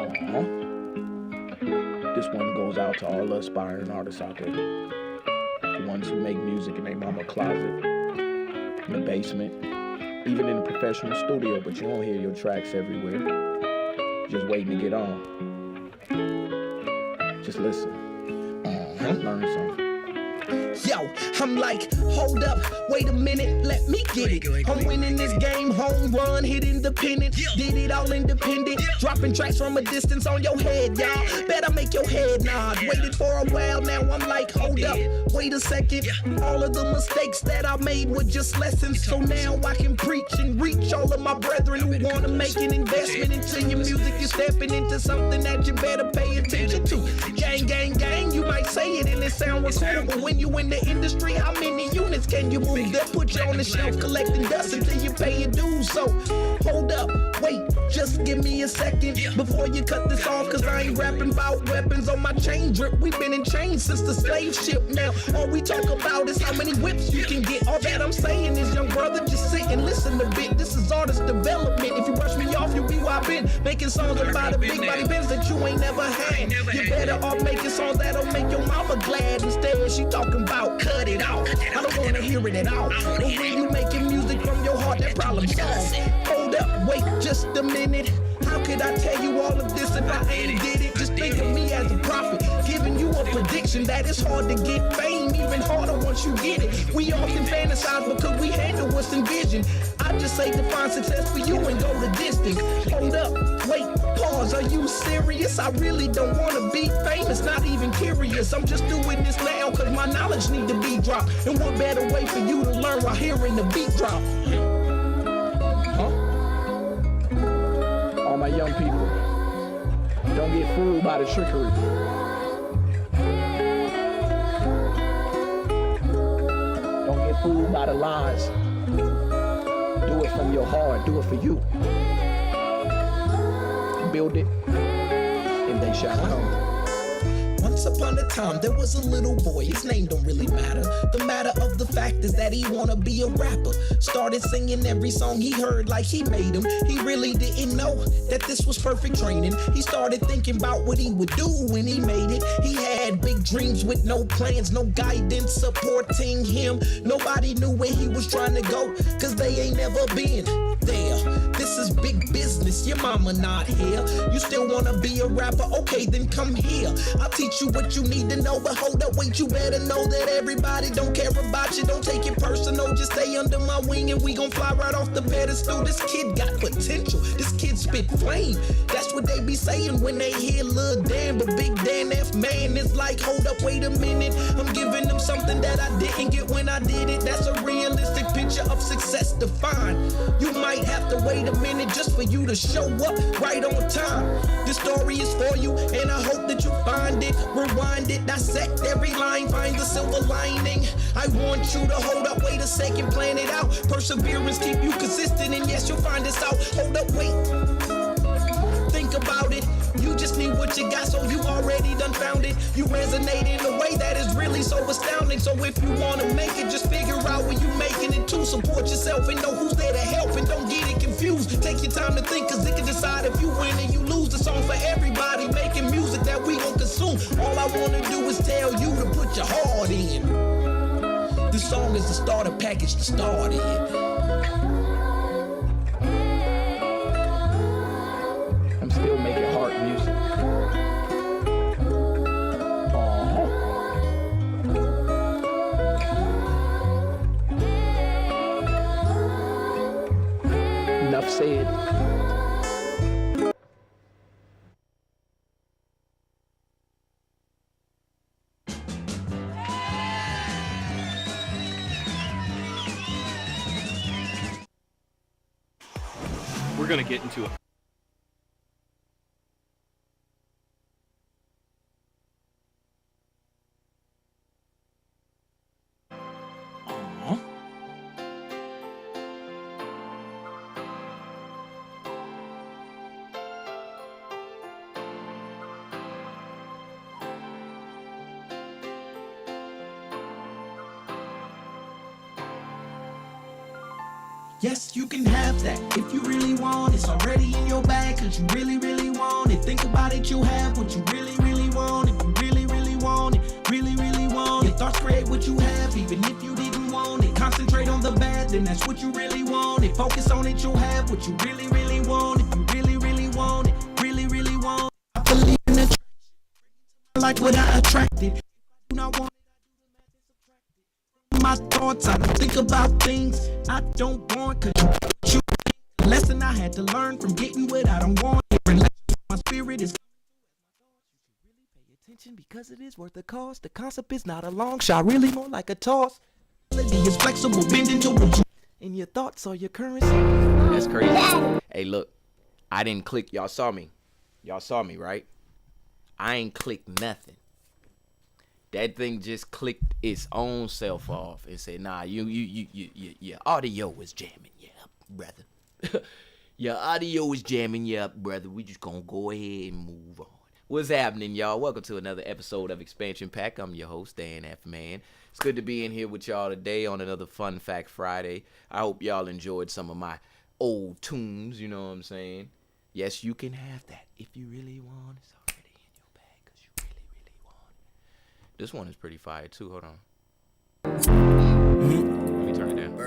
Uh-huh. This one goes out to all the aspiring artists out there. The ones who make music in their mama closet, in the basement, even in the professional studio, but you don't hear your tracks everywhere. Just waiting to get on. Just listen. Learn something. Yo, I'm like, hold up, wait a minute, let me get it. I'm winning this game, home run, hit independent. Did it all independent, dropping tracks from a distance on your head, y'all. Better make your head nod. Waited for a while, now I'm like, hold up, wait a second. All of the mistakes that I made were just lessons. So now I can preach and reach all of my brethren who wanna make an investment into your music. You're stepping into something that you better pay attention to. Gang, gang, gang, you might say it and it sound cool, but when you in the industry, how many units can you move? They'll put you on the shelf collecting dust until you pay your dues. So hold up, wait, just give me a second before you cut this off, cause I ain't rapping about weapons on my chain drip. We've been in chains since the slave ship. Now all we talk about is how many whips you can get. All that I'm saying is, young brother, just sit and listen a bit. This is artist development. If you brush me off, you'll be where I've been, making songs about a big body Benz that you ain't never had. You better off making songs that'll make your mama glad. Instead she talking about cut it out. I don't wanna hear it at all. But when you making music from your heart, that problem solved. Hold up, wait just a minute. How could I tell you all of this if I ain't did it? Just think of me as a prophet, giving you a prediction that it's hard to get fame, even harder once you get it. We often fantasize because we handle what's envisioned. I just say define success for you and go the distance. Hold up, wait, pause, are you serious? I really don't wanna be famous, not even curious. I'm just doing this now cause my knowledge need to be dropped. And what better way for you to learn while hearing the beat drop? All my young people, don't get fooled by the trickery. Don't get fooled by the lies. Do it from your heart, do it for you. Build it, and they shall come. Once upon a time, there was a little boy, his name don't really matter. The matter of the fact is that he wanna be a rapper. Started singing every song he heard like he made him. He really didn't know that this was perfect training. He started thinking about what he would do when he made it. He had big dreams with no plans, no guidance supporting him. Nobody knew where he was trying to go, cause they ain't never been there. This is big business, your mama not here. You still wanna be a rapper? Okay, then come here. I'll teach you what you need to know, but hold up, wait, you better know that everybody don't care about you. Don't take it personal, just stay under my wing and we gon' fly right off the pedestal. This kid got potential, this kid spit flame. That's what they be saying when they hear Lil Dan, but Big Dan F man is like, hold up, wait a minute. I'm giving them something that I didn't get when I did it. That's a realistic picture of success defined. You might have to wait a minute just for you to show up right on time. This story is for you and I hope that you find it. Rewind it, dissect every line, find the silver lining. I want you to hold up, wait a second, plan it out. Perseverance keep you consistent and yes, you'll find this out. Hold up, wait, think about it. You just need what you got, so you already done found it. You resonate in a way that is really so astounding. So if you wanna make it, just figure out where you making it to. Support yourself and know who's there to help, and don't get it confused. Take your time to think, cause it can decide if you win and you lose. The song for everybody, making music that we gon' consume. All I wanna do is tell you to put your heart in. This song is the starter package to start in. I'm still making heart music. Enough said. We're gonna get into it. Yes, you can have that if you really want. It's already in your bag, cause you really, really want it. Think about it, you'll have what you really, really want. If you really, really want it, really, really want it. Your thoughts create what you have, even if you didn't want it. Concentrate on the bad, then that's what you really want it. Focus on it, you'll have what you really, really want. If you really, really want it, really, really want it. I believe in attraction, like what I attracted. Do not want my thoughts, I don't think about things I don't want, cause you lesson I had to learn from getting what I don't want. My spirit is really pay attention because it is worth the cost. The concept is not a long shot, really more like a toss. Melody is flexible, bending to what you and your thoughts are your currency. That's crazy. Hey, look, I didn't click. Y'all saw me, right? I ain't clicked nothing. That thing just clicked its own self off and said, "Nah, your audio is jamming you up, brother. Your audio is jamming you up, brother. We just gonna go ahead and move on." What's happening, y'all? Welcome to another episode of Expansion Pack. I'm your host, Dan F. Man. It's good to be in here with y'all today on another Fun Fact Friday. I hope y'all enjoyed some of my old tunes, you know what I'm saying? Yes, you can have that if you really want. It's already in your bag because you really, really want it. This one is pretty fire, too. Hold on. Let me turn it down.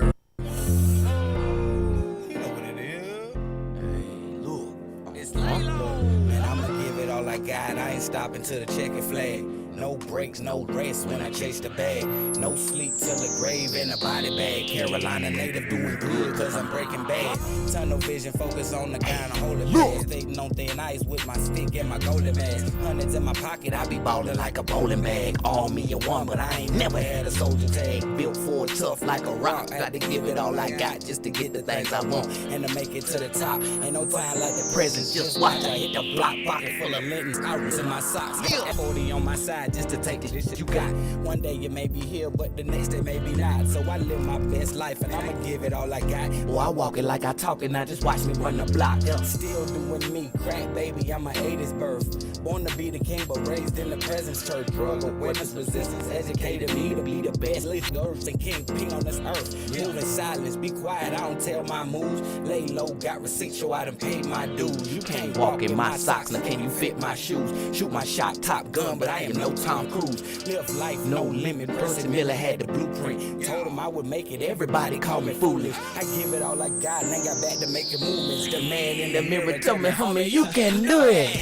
You know what it is. Hey, look. It's Lilo. Man, I'ma give it all I got. I ain't stopping till the checkered flag. No breaks, no rest when I chase the bag. No sleep till the grave in a body bag. Carolina native doing good cause I'm breaking bad. Tunnel vision, focus on the kind of holy bag. Skating on thin ice with my stick and my golden mask. Hundreds in my pocket, I be ballin' like a bowling bag. All me and one, but I ain't never had a soldier tag. Built for it tough like a rock. Got to give it all I got just to get the things I want and to make it to the top. Ain't no time like the present, just watch. I hit the block, pocket full of lintons, out in my socks. 40 on my side just to take this shit you got. One day you may be here, but the next day maybe not. So I live my best life and I'ma give it all I got. Well, I walk it like I talk it, now just watch me run the block. Still doing me, crack baby, I'm a 80s birth. Born to be the king, but raised in the presence church. Drug awareness, resistance, educated me to be the best. Least earth and king on this earth. Move in silence, be quiet, I don't tell my moves. Lay low, got receipts, so I done paid my dues. You can't walk in my socks, now can you fit my shoes? Shoot my shot, Top Gun, but I am no Tom Cruise. Live life, no limit. Percy Miller had the blueprint. Told him I would make it, everybody call me foolish. I give it all I got, and I got back to making movements. The man in the mirror told me, homie, you can do it.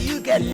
You can.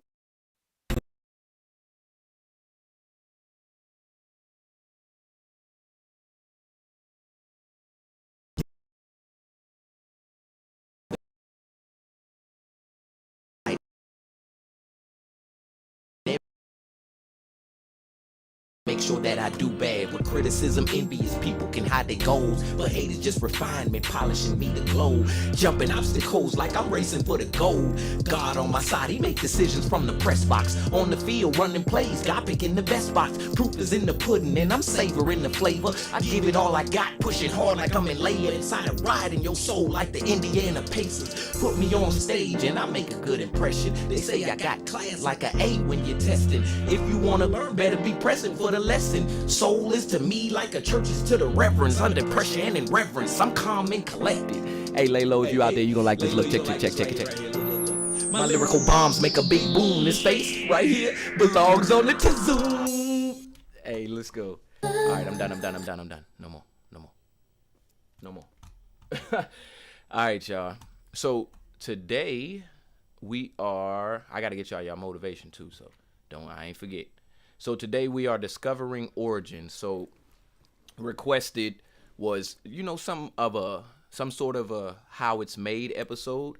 Make sure that I do bad. With criticism, envious people can hide their goals, but haters just refinement, polishing me to glow. Jumping obstacles like I'm racing for the gold. God on my side, he make decisions from the press box. On the field, running plays, God picking the best spots. Proof is in the pudding and I'm savoring the flavor. I give it all I got, pushing hard like I'm in labor. Inside a ride in your soul like the Indiana Pacers. Put me on stage and I make a good impression. They say I got class like an A when you're testing. If you wanna learn, better be present for the lesson. Soul is to me like a church is to the reverends. Under pressure and in reverence, I'm calm and collected. Hey, Laylo, if you out there, you gonna like this. Look, check. My lyrical bombs make a big boom. This face right here belongs on the Zoom. Hey, let's go. All right, I'm done. No more. All right, y'all. So today I gotta get y'all motivation too. So I ain't forget. So today we are discovering origins. So requested was, some sort of a how it's made episode.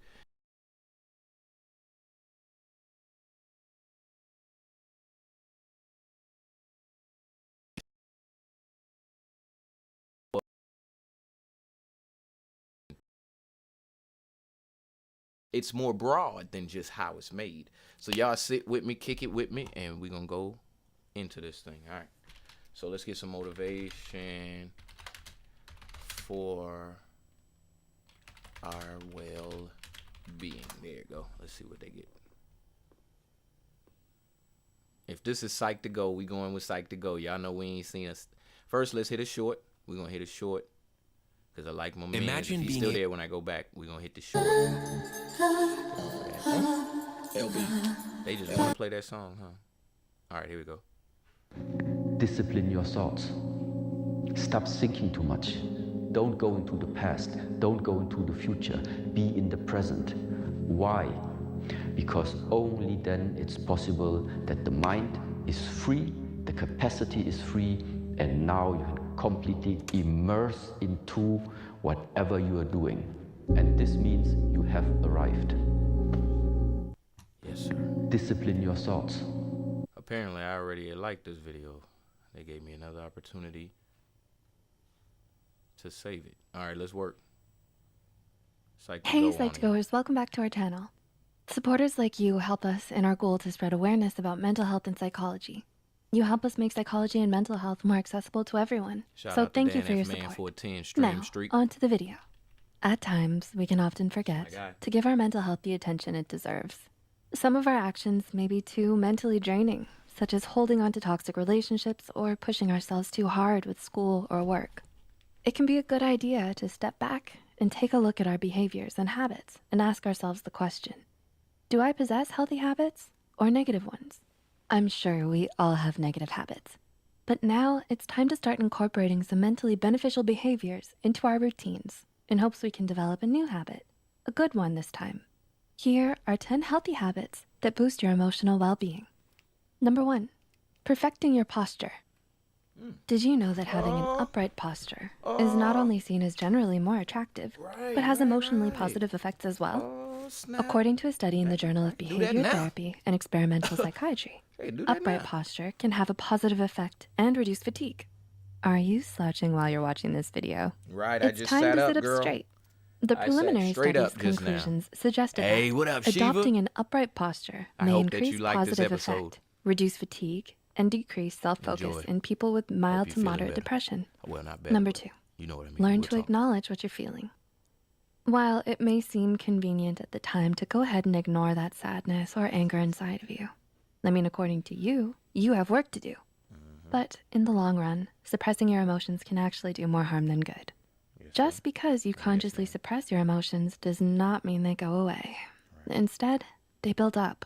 It's more broad than just how it's made. So y'all sit with me, kick it with me, and we're gonna go into this thing. All right, so let's get some motivation for our well-being. There you go. Let's see what they get. If this is Psych to Go, we going with Psych to Go. Y'all know we ain't seen us. First, let's hit a short. We're gonna hit a short. Cause I like my man. Imagine If he's being still a- there when I go back, we're gonna hit the short. LB. They just want to play that song, huh? All right, here we go. Discipline your thoughts. Stop thinking too much. Don't go into the past. Don't go into the future. Be in the present. Why? Because only then it's possible that the mind is free, the capacity is free, and now you can completely immerse into whatever you are doing. And this means you have arrived. Yes, sir. Discipline your thoughts. Apparently, I already liked this video. They gave me another opportunity to save it. All right, let's work. Hey, Psych2Goers, welcome back to our channel. Supporters like you help us in our goal to spread awareness about mental health and psychology. You help us make psychology and mental health more accessible to everyone. So thank you for your support. Now, on to the video. At times, we can often forget to give our mental health the attention it deserves. Some of our actions may be too mentally draining, such as holding on to toxic relationships or pushing ourselves too hard with school or work. It can be a good idea to step back and take a look at our behaviors and habits and ask ourselves the question, do I possess healthy habits or negative ones? I'm sure we all have negative habits, but now it's time to start incorporating some mentally beneficial behaviors into our routines in hopes we can develop a new habit, a good one this time. Here are 10 healthy habits that boost your emotional well-being. Number 1, perfecting your posture. Did you know that having an upright posture is not only seen as generally more attractive, but has emotionally positive effects as well? According to a study in the Journal of Behavior Therapy and Experimental Psychiatry, upright posture can have a positive effect and reduce fatigue. Are you slouching while you're watching this video? Right, It's I just time sat to up, sit up girl. straight. The I sat preliminary straight study's up just now. conclusions suggested Hey, that what up, Shiva? adopting an upright posture I may hope that increase you like this positive episode. effect, reduce fatigue, and decrease self-focus Enjoy. in people with mild you to feeling moderate better. depression. Well, not bad. Number but 2, you know what I mean. learn We'll to talk. acknowledge what you're feeling. While it may seem convenient at the time to go ahead and ignore that sadness or anger inside of you, I mean, according to you, you have work to do. But in the long run, suppressing your emotions can actually do more harm than good. Just because you consciously suppress your emotions does not mean they go away. Instead, they build up.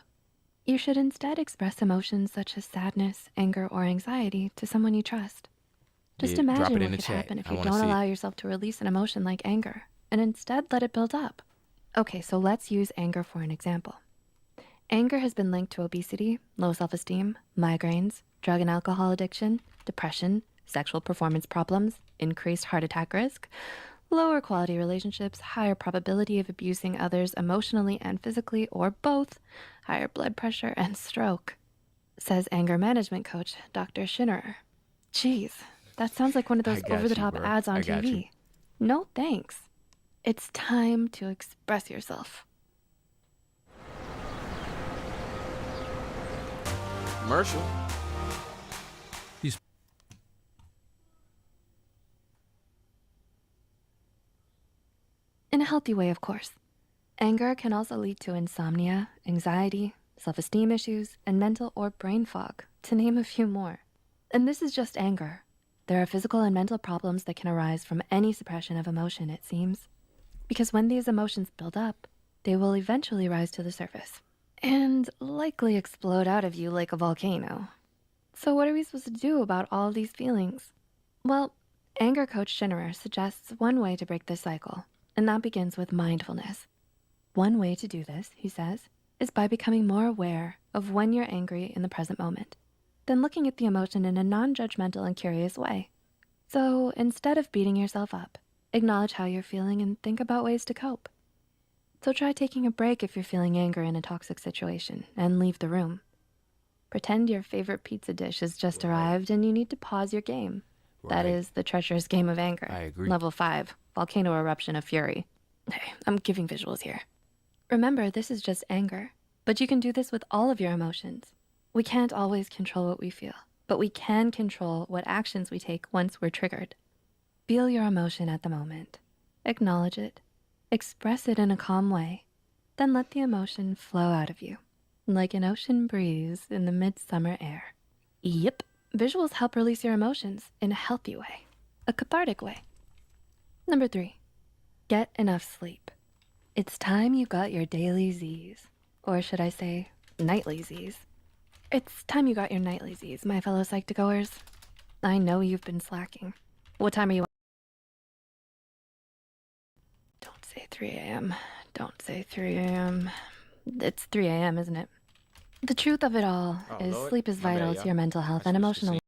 You should instead express emotions such as sadness, anger, or anxiety to someone you trust. Just Yeah, drop imagine it in what the could chat. happen if I you wanna don't see it. allow yourself to release an emotion like anger, and instead let it build up. Okay, so let's use anger for an example. Anger has been linked to obesity, low self-esteem, migraines, drug and alcohol addiction, depression, sexual performance problems, increased heart attack risk, lower quality relationships, higher probability of abusing others emotionally and physically, or both, higher blood pressure, and stroke, says anger management coach Dr. Schinnerer. Jeez, that sounds like one of those I got you, over-the-top bro. ads on I got TV. you. No thanks. It's time to express yourself. Commercial. In a healthy way, of course. Anger can also lead to insomnia, anxiety, self-esteem issues, and mental or brain fog, to name a few more. And this is just anger. There are physical and mental problems that can arise from any suppression of emotion, it seems. Because when these emotions build up, they will eventually rise to the surface and likely explode out of you like a volcano. So what are we supposed to do about all of these feelings? Well, anger coach Schinnerer suggests one way to break this cycle, and that begins with mindfulness. One way to do this, he says, is by becoming more aware of when you're angry in the present moment, then looking at the emotion in a non-judgmental and curious way. So instead of beating yourself up, acknowledge how you're feeling and think about ways to cope. So try taking a break if you're feeling anger in a toxic situation and leave the room. Pretend your favorite pizza dish has just arrived and you need to pause your game. That is the treacherous game of anger. I agree. Level 5, volcano eruption of fury. Hey, I'm giving visuals here. Remember, this is just anger, but you can do this with all of your emotions. We can't always control what we feel, but we can control what actions we take once we're triggered. Feel your emotion at the moment. Acknowledge it. Express it in a calm way. Then let the emotion flow out of you, like an ocean breeze in the midsummer air. Yep, visuals help release your emotions in a healthy way, a cathartic way. Number 3, get enough sleep. It's time you got your daily Z's. Or should I say, nightly Z's. It's time you got your nightly Z's, my fellow Psych2Goers. I know you've been slacking. What time are you? Don't say 3 a.m. Don't say 3 a.m. It's 3 a.m., isn't it? The truth of it all is Lord. sleep is My bad, vital y'all. to your mental health I and switched to emotional.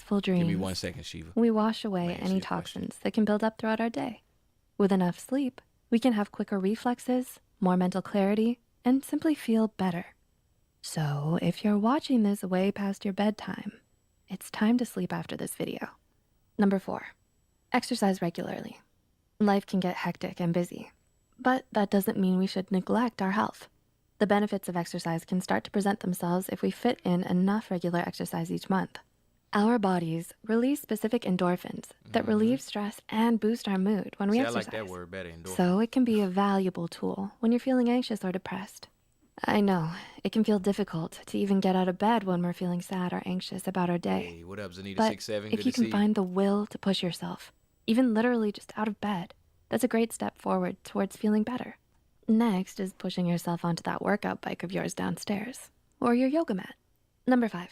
Full dreams. Give me 1 second, Shiva. We wash away answer any your question. toxins that can build up throughout our day. With enough sleep, we can have quicker reflexes, more mental clarity, and simply feel better. So if you're watching this way past your bedtime, it's time to sleep after this video. Number 4, exercise regularly. Life can get hectic and busy, but that doesn't mean we should neglect our health. The benefits of exercise can start to present themselves if we fit in enough regular exercise each month. Our bodies release specific endorphins that relieve stress and boost our mood when we See, I exercise. like that word better, endorphin. So it can be a valuable tool when you're feeling anxious or depressed. I know, it can feel difficult to even get out of bed when we're feeling sad or anxious about our day. Hey, what up, Zanita But 67? if Good you to see can find the will to push yourself, even literally just out of bed, that's a great step forward towards feeling better. Next is pushing yourself onto that workout bike of yours downstairs, or your yoga mat. Number 5,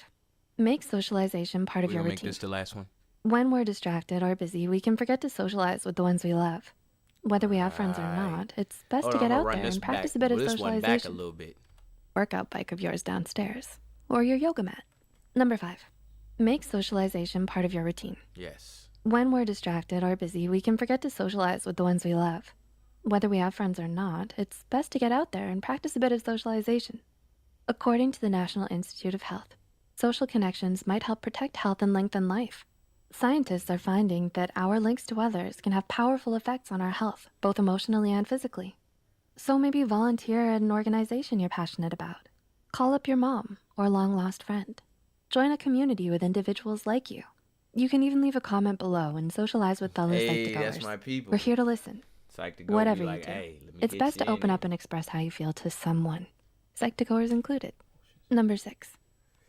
make socialization part of We're your gonna make routine. this the last one. When we're distracted or busy, we can forget to socialize with the ones we love. Whether we have friends or not, it's best Hold to on, get I'm gonna out run there this and practice back, a bit of this one back a socialization. little bit. Workout bike of yours downstairs, or your yoga mat. Number 5, make socialization part of your routine. Yes. When we're distracted or busy, we can forget to socialize with the ones we love. Whether we have friends or not, it's best to get out there and practice a bit of socialization. According to the National Institute of Health, social connections might help protect health and lengthen life. Scientists are finding that our links to others can have powerful effects on our health, both emotionally and physically. So maybe volunteer at an organization you're passionate about. Call up your mom or long-lost friend. Join a community with individuals like you. You can even leave a comment below and socialize with fellow Hey, Psych2Goers. that's my people. We're here to listen. Psych2Go Whatever be you like, do, hey, let me it's get best you to in open there. up and express how you feel to someone, Psych2Goers included. Number 6,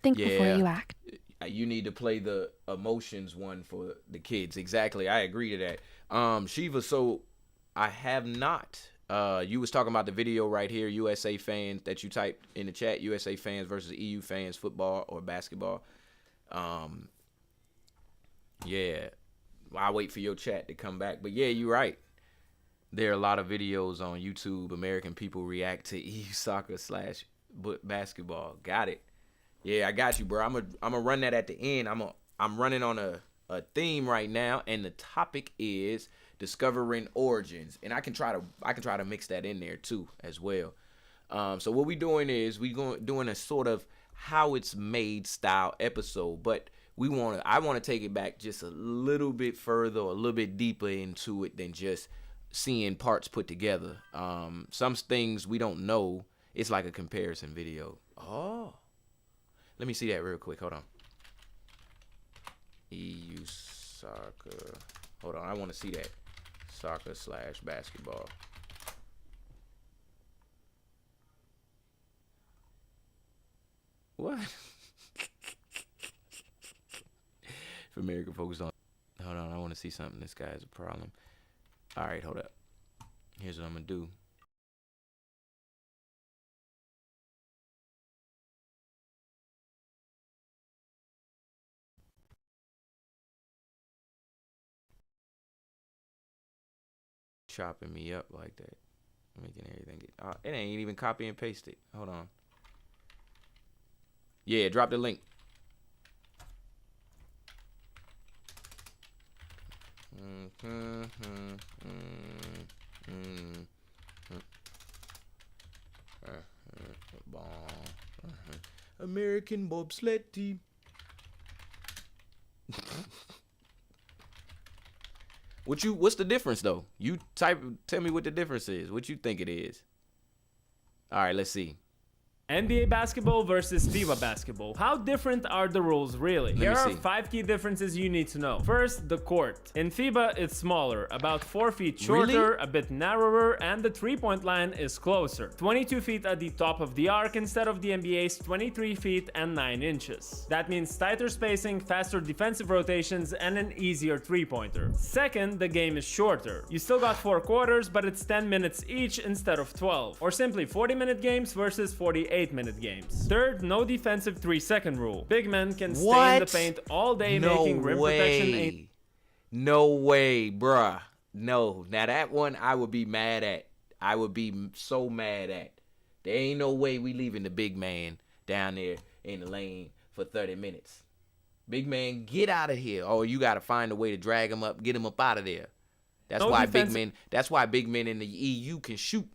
think before Yeah. you act. You need to play the emotions one for the kids. Exactly. I agree to that. Shiva, so I have not. You was talking about the video right here, USA fans, that you typed in the chat, USA fans versus EU fans, football or basketball. Yeah. I'll wait for your chat to come back. But yeah, you're right. There are a lot of videos on YouTube. American people react to EU soccer / basketball. Got it. Yeah, I got you, bro. I'm gonna run that at the end. I'm running on a theme right now, and the topic is discovering origins, and I can try to mix that in there too as well. So what we doing is doing a sort of how it's made style episode, but I want to take it back just a little bit further, a little bit deeper into it than just seeing parts put together. Some things we don't know. It's like a comparison video. Oh. Let me see that real quick. Hold on. EU soccer. Hold on. I want to see that. Soccer / basketball. What? If American folks don't. Hold on. I want to see something. This guy has a problem. All right. Hold up. Here's what I'm going to do. Chopping me up like that, making everything it ain't even copy and paste it. Hold on. Yeah, drop the link. American bobsled team. What's the difference though? Tell me what the difference is. What you think it is? All right, let's see. NBA basketball versus FIBA basketball. How different are the rules really? Here are 5 key differences you need to know. First, the court. In FIBA, it's smaller, about 4 feet shorter, a bit narrower, and the 3-point line is closer. 22 feet at the top of the arc instead of the NBA's 23 feet and 9 inches. That means tighter spacing, faster defensive rotations, and an easier 3-pointer. Second, the game is shorter. You still got 4 quarters, but it's 10 minutes each instead of 12. Or simply 40-minute games versus 48-minute games. Third, no defensive 3-second rule. Big men can stay in the paint all day making rim protection. No way, bruh. No. Now that one I would be mad at. I would be so mad at. There ain't no way we leaving the big man down there in the lane for 30 minutes. Big man, get out of here. Oh, you got to find a way to drag him up, get him up out of there. That's why big men in the EU can shoot.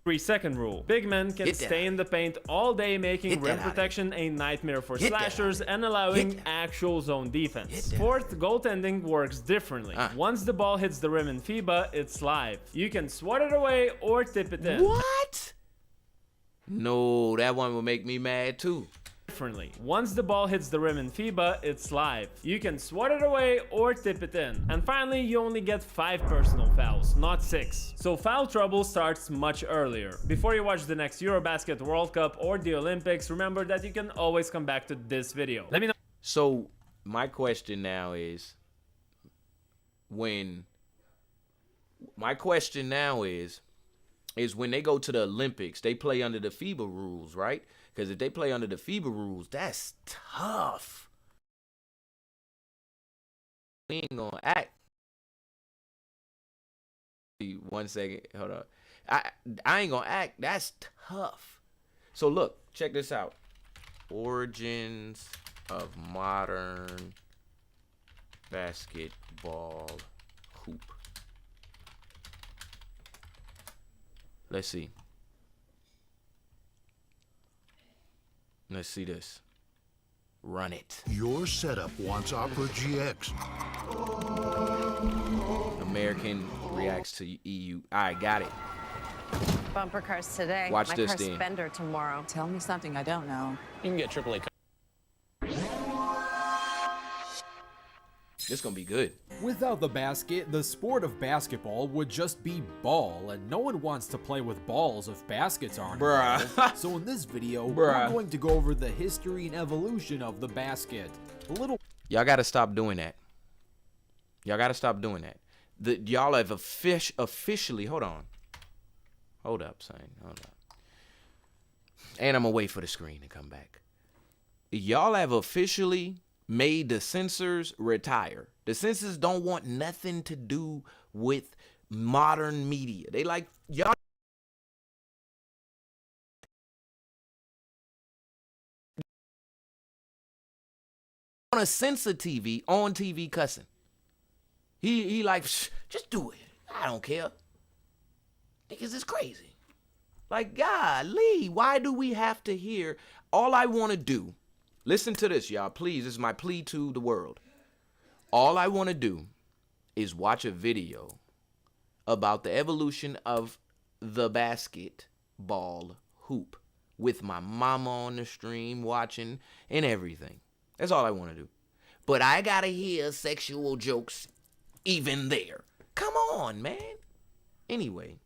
3-second rule. Big men can stay in the paint all day making rim protection a nightmare for slashers and allowing actual zone defense. Fourth, goaltending works differently. Once the ball hits the rim in FIBA, it's live. You can swat it away or tip it in. What? No, that one will make me mad too. Once the ball hits the rim in FIBA, it's live. You can swat it away or tip it in. And finally, you only get 5 personal fouls, not 6. So foul trouble starts much earlier. Before you watch the next Eurobasket World Cup or the Olympics, remember that you can always come back to this video. Let me know. So my question now is, when they go to the Olympics, they play under the FIBA rules, right? Because if they play under the FIBA rules, that's tough. We ain't gonna act. 1 second, hold on. I ain't gonna act. That's tough. So look, check this out. Origins of modern basketball hoop. Let's see. Let's see this. Run it. Your setup wants Opera GX. American reacts to EU. All right, got it. Bumper cars today. Watch this car's then. Fender tomorrow. Tell me something I don't know. You can get AAA. This gonna be good. Without the basket, the sport of basketball would just be ball, and no one wants to play with balls if baskets aren't involved. So in this video, we're going to go over the history and evolution of the basket. Y'all gotta stop doing that. Y'all gotta stop doing that. Y'all have officially, hold up, son, hold up. And I'm gonna wait for the screen to come back. Y'all have officially made the censors retire. The censors don't want nothing to do with modern media. They like, y'all want to censor TV on TV cussing. He like, just do it. I don't care. Niggas is crazy. Like, golly, why do we have to hear? All I want to do, listen to this, y'all, please. This is my plea to the world. All I want to do is watch a video about the evolution of the basketball hoop with my mama on the stream watching and everything. That's all I want to do. But I got to hear sexual jokes even there. Come on, man. Anyway,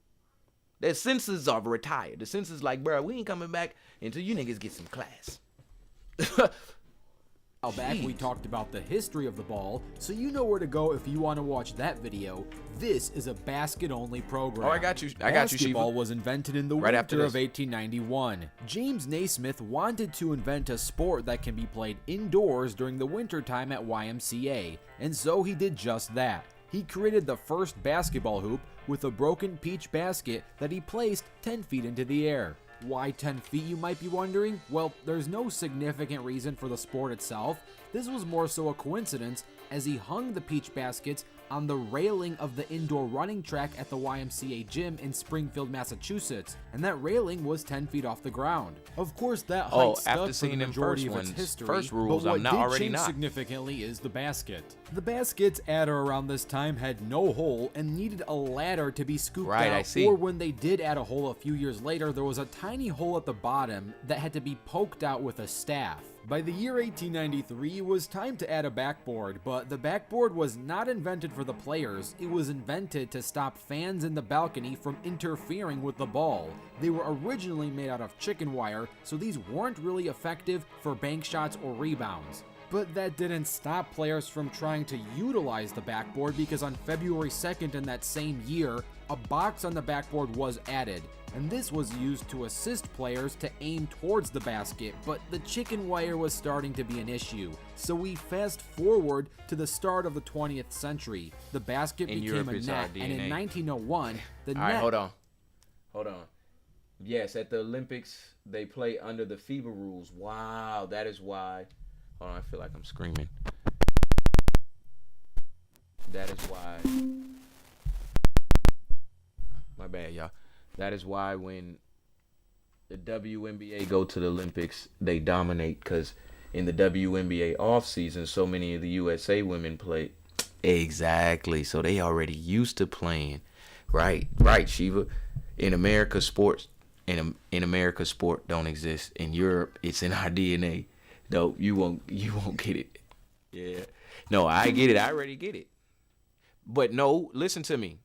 the censors are retired. The censors like, bro, we ain't coming back until you niggas get some class. Back we talked about the history of the ball, so you know where to go if you want to watch that video. This is a basket-only program. Oh, I got you. I got you, Shiva. Basketball was invented in the winter of 1891. James Naismith wanted to invent a sport that can be played indoors during the winter time at YMCA, and so he did just that. He created the first basketball hoop with a broken peach basket that he placed 10 feet into the air. Why 10 feet, you might be wondering? Well, there's no significant reason for the sport itself. This was more so a coincidence, as he hung the peach baskets on the railing of the indoor running track at the YMCA gym in Springfield, Massachusetts, and that railing was 10 feet off the ground. Of course, that height stuck for the majority of its history, first rules, but what I'm not did already change not. significantly is the basket. The baskets at or around this time had no hole and needed a ladder to be scooped out, I see. or when they did add a hole a few years later, there was a time tiny hole at the bottom that had to be poked out with a staff. By the year 1893, it was time to add a backboard, but the backboard was not invented for the players. It was invented to stop fans in the balcony from interfering with the ball. They were originally made out of chicken wire, so these weren't really effective for bank shots or rebounds. But that didn't stop players from trying to utilize the backboard, because on February 2nd in that same year, a box on the backboard was added, and this was used to assist players to aim towards the basket, but the chicken wire was starting to be an issue. So we fast forward to the start of the 20th century. The basket became a net, and in 1901, the net... Alright, hold on. Yes, at the Olympics, they play under the FIBA rules. Wow, that is why... Hold on, I feel like I'm screaming. That is why... My bad, y'all. That is why when the WNBA go to the Olympics, they dominate, because in the WNBA offseason, so many of the USA women play. Exactly. So they already used to playing. Right, Shiva. In America, sports in America, sport don't exist. In Europe, it's in our DNA. No, you won't get it. Yeah. No, I get it. I already get it. But no, listen to me.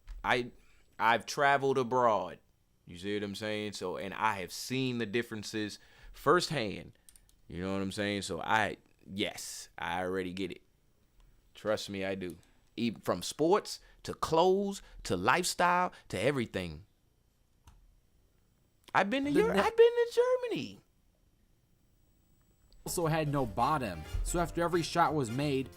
I've traveled abroad. You see what I'm saying? So, and I have seen the differences firsthand. You know what I'm saying? So yes, I already get it. Trust me, I do. Even from sports to clothes to lifestyle to everything. I've been to Europe. I've been to Germany. Also had no bottom, so after every shot was made,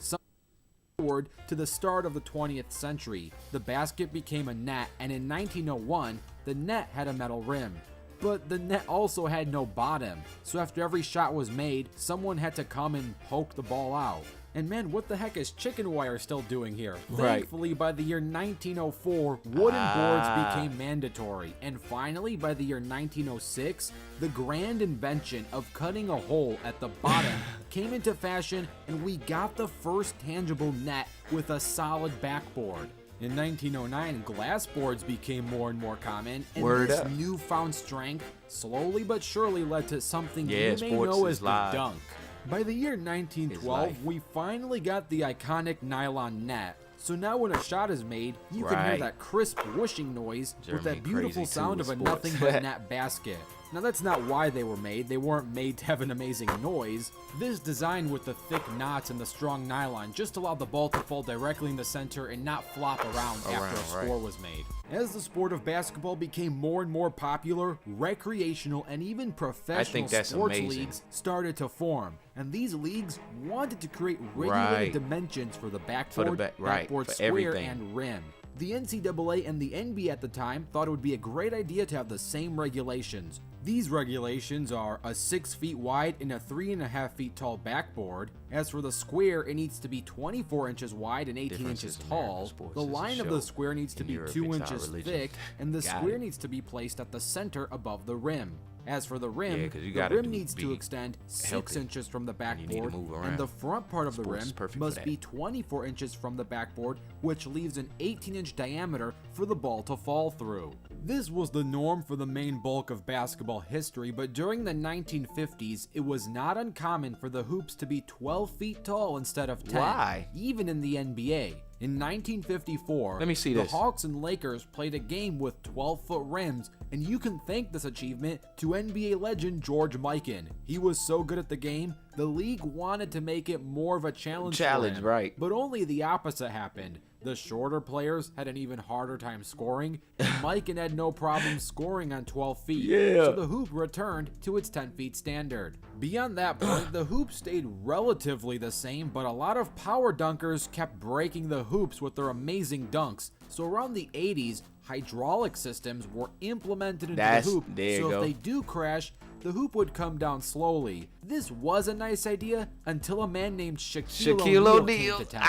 forward to the start of the 20th century, the basket became a net, and in 1901, the net had a metal rim. But the net also had no bottom, so after every shot was made, someone had to come and poke the ball out. And man, what the heck is chicken wire still doing here? Right. Thankfully, by the year 1904, wooden boards became mandatory. And finally, by the year 1906, the grand invention of cutting a hole at the bottom came into fashion, and we got the first tangible net with a solid backboard. In 1909, glass boards became more and more common, and this newfound strength slowly but surely led to something you may know as the dunk. By the year 1912, we finally got the iconic nylon net. So now when a shot is made, you can hear that crisp whooshing noise with that beautiful sound of a nothing but net basket. Now that's not why they were made. They weren't made to have an amazing noise. This design with the thick knots and the strong nylon just allowed the ball to fall directly in the center and not flop around after a score was made. As the sport of basketball became more and more popular, recreational and even professional sports leagues started to form. And these leagues wanted to create regulated dimensions for the backboard, backboard square, and rim. The NCAA and the NBA at the time thought it would be a great idea to have the same regulations. These regulations are a 6 feet wide and a 3.5 feet tall backboard. As for the square, it needs to be 24 inches wide and 18 inches tall. The line of the square needs to be 2 inches thick, and the square needs to be placed at the center above the rim. As for the rim, the rim needs to extend 6 inches from the backboard, and the front part of the rim must be 24 inches from the backboard, which leaves an 18-inch diameter for the ball to fall through. This was the norm for the main bulk of basketball history, but during the 1950s, it was not uncommon for the hoops to be 12 feet tall instead of 10, even in the NBA. In 1954, the Hawks and Lakers played a game with 12-foot rims, and you can thank this achievement to NBA legend George Mikan. He was so good at the game, the league wanted to make it more of a challenge for him. But only the opposite happened. The shorter players had an even harder time scoring, and Mikan had no problem scoring on 12 feet, so the hoop returned to its 10 feet standard. Beyond that point, the hoop stayed relatively the same, but a lot of power dunkers kept breaking the hoops with their amazing dunks. So around the 80s, hydraulic systems were implemented into the hoop, so if they do crash, the hoop would come down slowly. This was a nice idea until a man named Shaquille O'Neal came to town.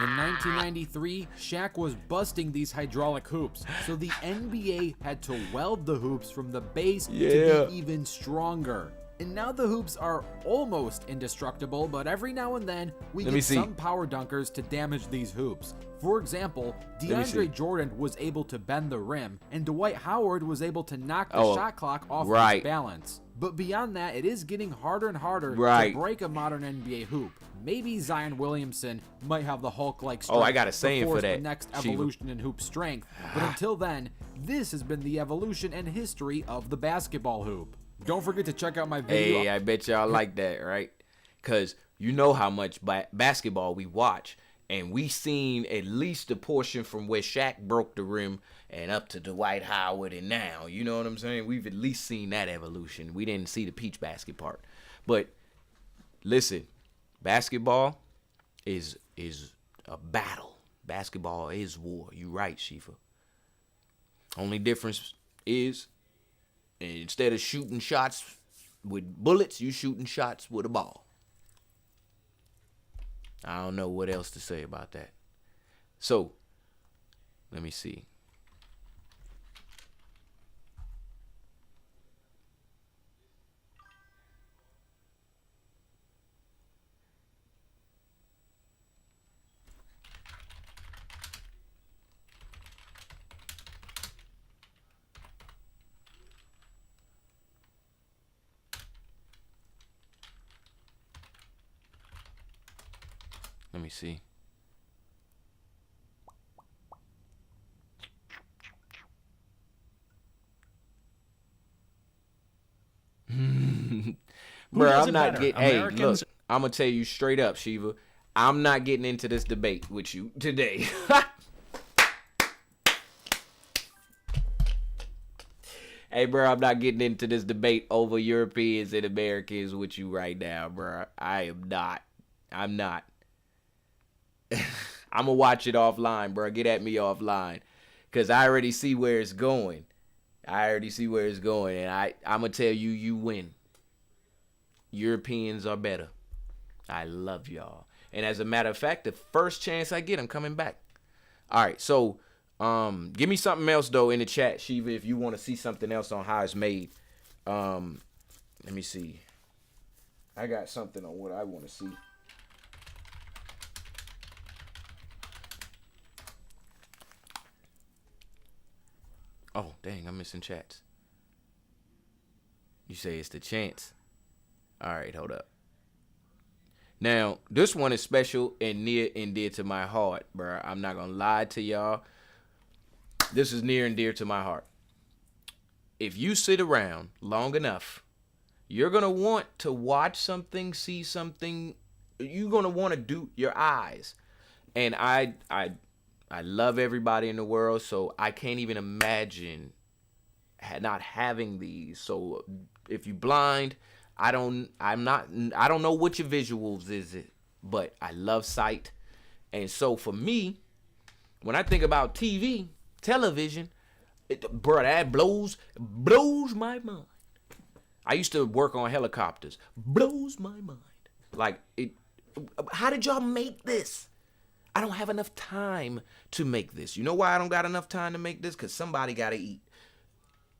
In 1993, Shaq was busting these hydraulic hoops, so the NBA had to weld the hoops from the base to be even stronger. And now the hoops are almost indestructible, but every now and then we get some power dunkers to damage these hoops. For example, DeAndre Jordan was able to bend the rim, and Dwight Howard was able to knock the shot clock off his balance. But beyond that, it is getting harder and harder to break a modern NBA hoop. Maybe Zion Williamson might have the Hulk-like strength I got a saying for that, the next evolution in hoop strength. But until then, this has been the evolution and history of the basketball hoop. Don't forget to check out my video. Hey, I bet y'all like that, right? Because you know how much basketball we watch. And we seen at least a portion from where Shaq broke the rim and up to Dwight Howard and now. You know what I'm saying? We've at least seen that evolution. We didn't see the peach basket part. But listen, basketball is a battle. Basketball is war. You right, Shifa. Only difference is instead of shooting shots with bullets, you shooting shots with a ball. I don't know what else to say about that. So, let me see. Let me see. Bro, I'm not getting. Hey, look, I'm gonna tell you straight up, Shiva. I'm not getting into this debate with you today. Hey, bro, I'm not getting into this debate over Europeans and Americans with you right now, bro. I am not. I'm not. I'm gonna watch it offline, bro. Get at me offline, cause I already see where it's going. And I'm gonna tell you, you win. Europeans are better. I love y'all. And as a matter of fact, the first chance I get, I'm coming back. All right, so give me something else though in the chat, Shiva, if you want to see something else on how it's made. Let me see. I got something on what I want to see. Oh, dang, I'm missing chats. You say it's the chance. All right, hold up. Now, this one is special and near and dear to my heart, bro. I'm not going to lie to y'all. This is near and dear to my heart. If you sit around long enough, you're going to want to watch something, see something. You're going to want to do your eyes. And I love everybody in the world, so I can't even imagine not having these. So if you're blind, I don't know which your visuals is it, but I love sight. And so for me, when I think about television, bro, that blows my mind. I used to work on helicopters. Blows my mind. Like, how did y'all make this? I don't have enough time to make this. You know why I don't got enough time to make this? Because somebody got to eat.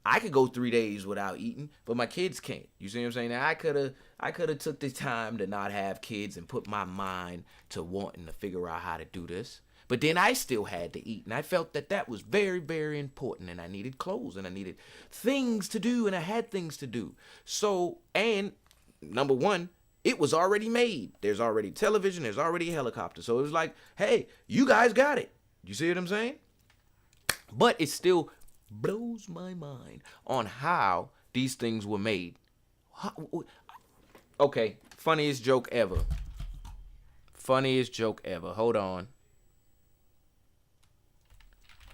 I could go 3 days without eating, but my kids can't. You see what I'm saying? Now, I could have took the time to not have kids and put my mind to wanting to figure out how to do this. But then I still had to eat, and I felt that was very, very important, and I needed clothes, and I needed things to do, and I had things to do. So, and number one, it was already made. There's already television. There's already a helicopter. So it was like, hey, you guys got it. You see what I'm saying? But it still blows my mind on how these things were made. Okay, funniest joke ever. Hold on.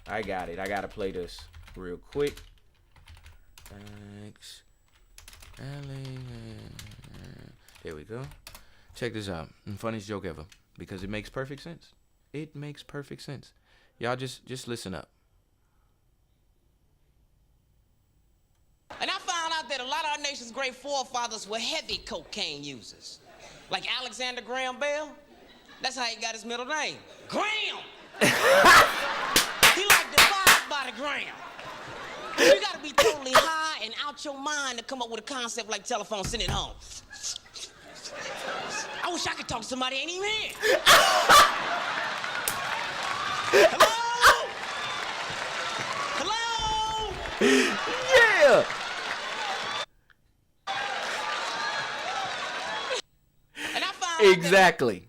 I got it. I got to play this real quick. Thanks. There we go. Check this out. Funniest joke ever. Because it makes perfect sense. It makes perfect sense. Y'all just listen up. And I found out that a lot of our nation's great forefathers were heavy cocaine users. Like Alexander Graham Bell. That's how he got his middle name. Graham! He like divided by the gram. You gotta be totally high try and out your mind to come up with a concept like telephone, send it home. I wish I could talk to somebody ain't even here. Hello? Hello? Yeah. And I found Exactly.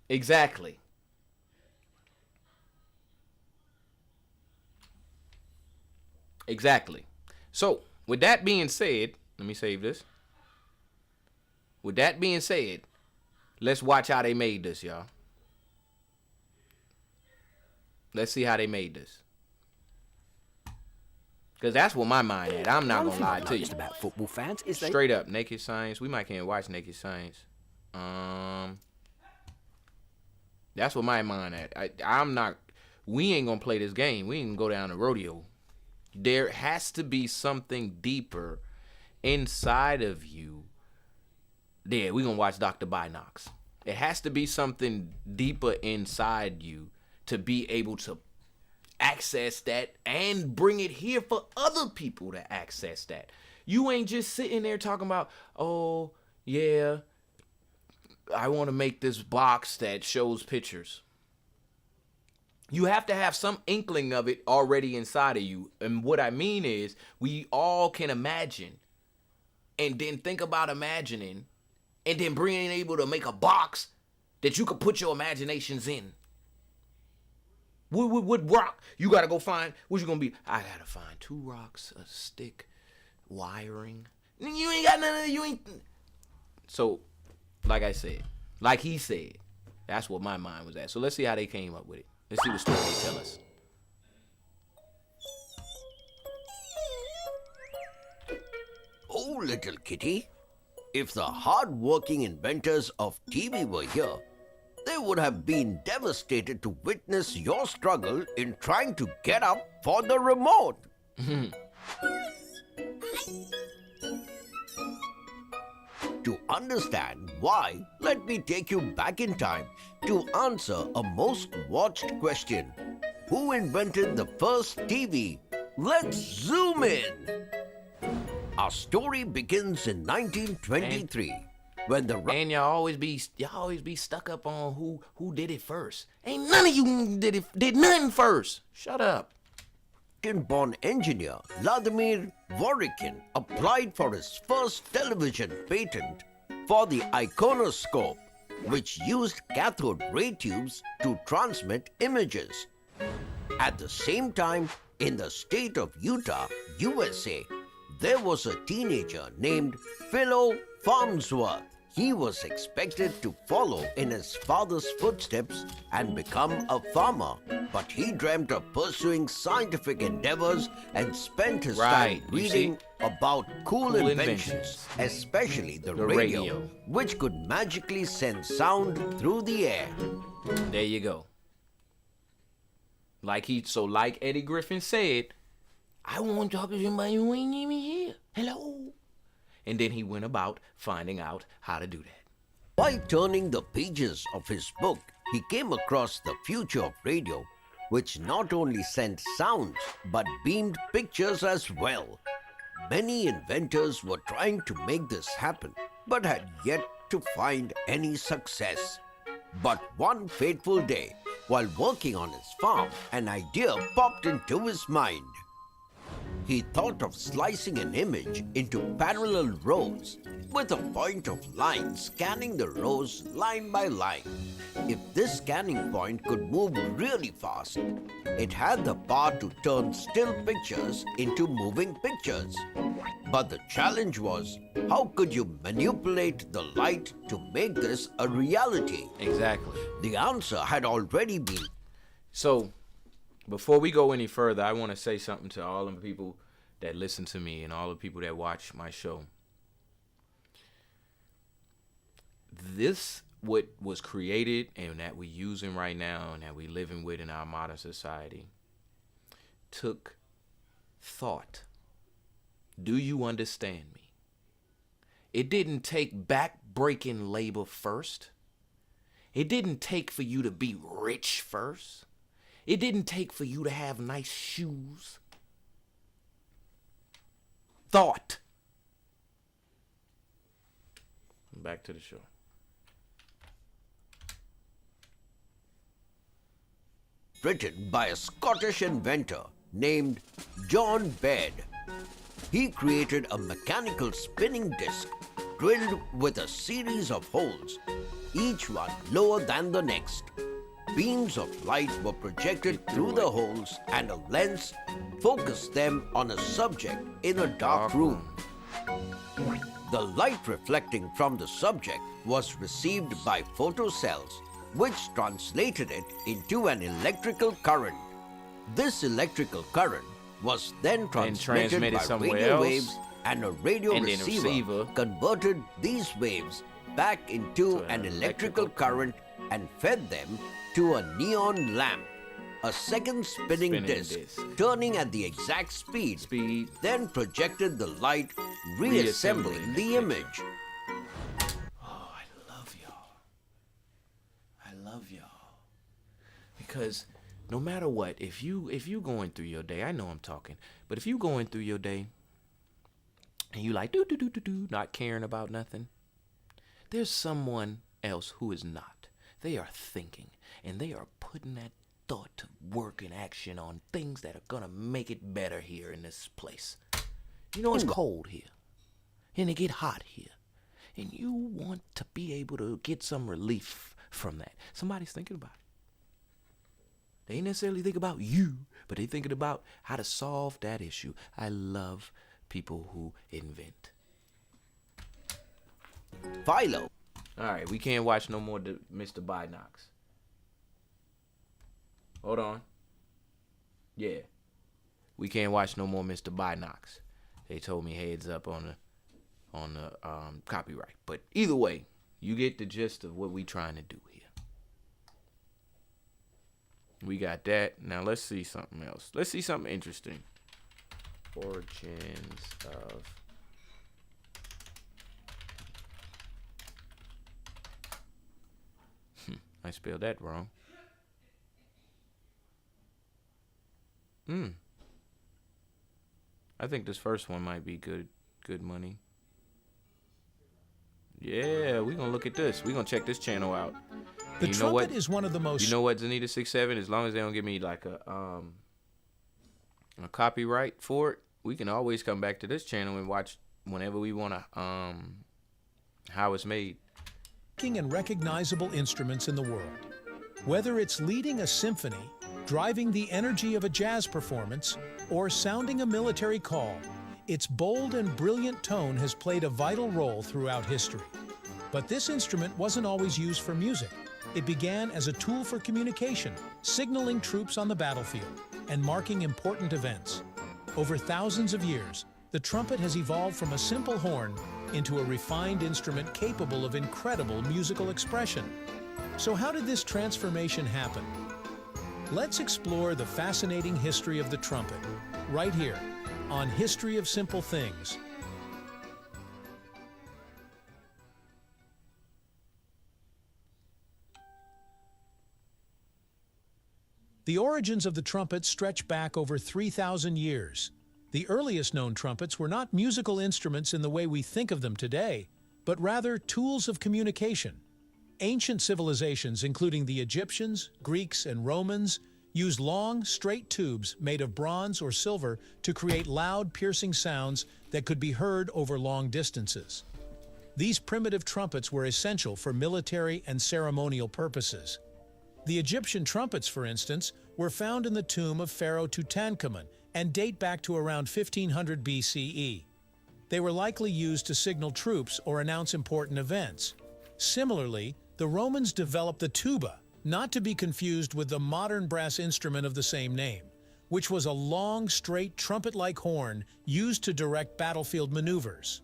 Exactly. Exactly. So, with that being said, let me save this. With that being said, let's watch how they made this, y'all. Let's see how they made this. Because that's what my mind at. I'm not going to lie to you. About football fans is Straight up, Naked Science. We might can't watch Naked Science. That's what my mind at. I'm not. We ain't going to play this game. We ain't going to go down the rodeo. There has to be something deeper inside of you. There, we're going to watch Dr. Binox. It has to be something deeper inside you to be able to access that and bring it here for other people to access that. You ain't just sitting there talking about, oh, yeah, I want to make this box that shows pictures. You have to have some inkling of it already inside of you. And what I mean is, we all can imagine and then think about imagining and then being able to make a box that you could put your imaginations in. What rock? You got to go find, what you going to be? I got to find 2 rocks, a stick, wiring. You ain't got none of that. You ain't. So, like I said, like he said, that's what my mind was at. So let's see how they came up with it. Let's see what story they tell us. Oh, little kitty, if the hard-working inventors of TV were here, they would have been devastated to witness your struggle in trying to get up for the remote. To understand why, let me take you back in time to answer a most watched question. Who invented the first TV? Let's zoom in. Our story begins in 1923 when the and y'all always be stuck up on who did it first. Ain't none of you did nothing first. Shut up. Born engineer Vladimir Vorokin applied for his first television patent for the iconoscope, which used cathode ray tubes to transmit images. At the same time, in the state of Utah, USA, there was a teenager named Philo Farnsworth. He was expected to follow in his father's footsteps and become a farmer, but he dreamt of pursuing scientific endeavors and spent his time reading about cool inventions, especially the radio, which could magically send sound through the air. There you go. Like Eddie Griffin said, I want to talk to somebody who ain't even here. Hello. And then he went about finding out how to do that. By turning the pages of his book, he came across the future of radio, which not only sent sounds, but beamed pictures as well. Many inventors were trying to make this happen, but had yet to find any success. But one fateful day, while working on his farm, an idea popped into his mind. He thought of slicing an image into parallel rows with a point of line scanning the rows line by line. If this scanning point could move really fast, it had the power to turn still pictures into moving pictures. But the challenge was, how could you manipulate the light to make this a reality? Exactly. The answer had already been. So, before we go any further, I want to say something to all the people that listen to me and all the people that watch my show. This, what was created and that we're using right now and that we're living with in our modern society, took thought. Do you understand me? It didn't take back-breaking labor first. It didn't take for you to be rich first. It didn't take for you to have nice shoes. thought. Back to the show. Written by a Scottish inventor named John Baird. He created a mechanical spinning disc drilled with a series of holes, each one lower than the next. Beams of light were projected through the holes and a lens focused them on a subject in a dark room. The light reflecting from the subject was received by photocells, which translated it into an electrical current. This electrical current was then transmitted by radio waves, and a radio receiver converted these waves back into an electrical current and fed them to a neon lamp. A second spinning disc, turning at the exact speed, then projected the light, reassembling the image. Oh, I love y'all. I love y'all. Because no matter what, if you going through your day, I know I'm talking, but if you going through your day and you like not caring about nothing, there's someone else who is not. They are thinking, and they are putting that thought to work and action on things that are gonna make it better here in this place. You know, it's cold here, and it get hot here, and you want to be able to get some relief from that. Somebody's thinking about it. They ain't necessarily thinking about you, but they thinking about how to solve that issue. I love people who invent. Philo. All right, we can't watch no more Mr. Binox. Hold on. Yeah. We can't watch no more Mr. Binox. They told me heads up on the copyright. But either way, you get the gist of what we trying to do here. We got that. Now let's see something else. Let's see something interesting. Origins of... I spelled that wrong. I think this first one might be good money. Yeah, we're gonna look at this. We're gonna check this channel out. The trumpet is one of the most... You know what, Zanita 67? As long as they don't give me like a copyright for it, we can always come back to this channel and watch whenever we wanna how it's made. And recognizable instruments in the world. Whether it's leading a symphony, driving the energy of a jazz performance, or sounding a military call, its bold and brilliant tone has played a vital role throughout history. But this instrument wasn't always used for music. It began as a tool for communication, signaling troops on the battlefield, and marking important events. Over thousands of years, the trumpet has evolved from a simple horn into a refined instrument capable of incredible musical expression. So how did this transformation happen? Let's explore the fascinating history of the trumpet, right here, on History of Simple Things. The origins of the trumpet stretch back over 3,000 years. The earliest known trumpets were not musical instruments in the way we think of them today, but rather tools of communication. Ancient civilizations, including the Egyptians, Greeks, and Romans, used long, straight tubes made of bronze or silver to create loud, piercing sounds that could be heard over long distances. These primitive trumpets were essential for military and ceremonial purposes. The Egyptian trumpets, for instance, were found in the tomb of Pharaoh Tutankhamun and date back to around 1500 BCE. They were likely used to signal troops or announce important events. Similarly, the Romans developed the tuba, not to be confused with the modern brass instrument of the same name, which was a long, straight, trumpet-like horn used to direct battlefield maneuvers.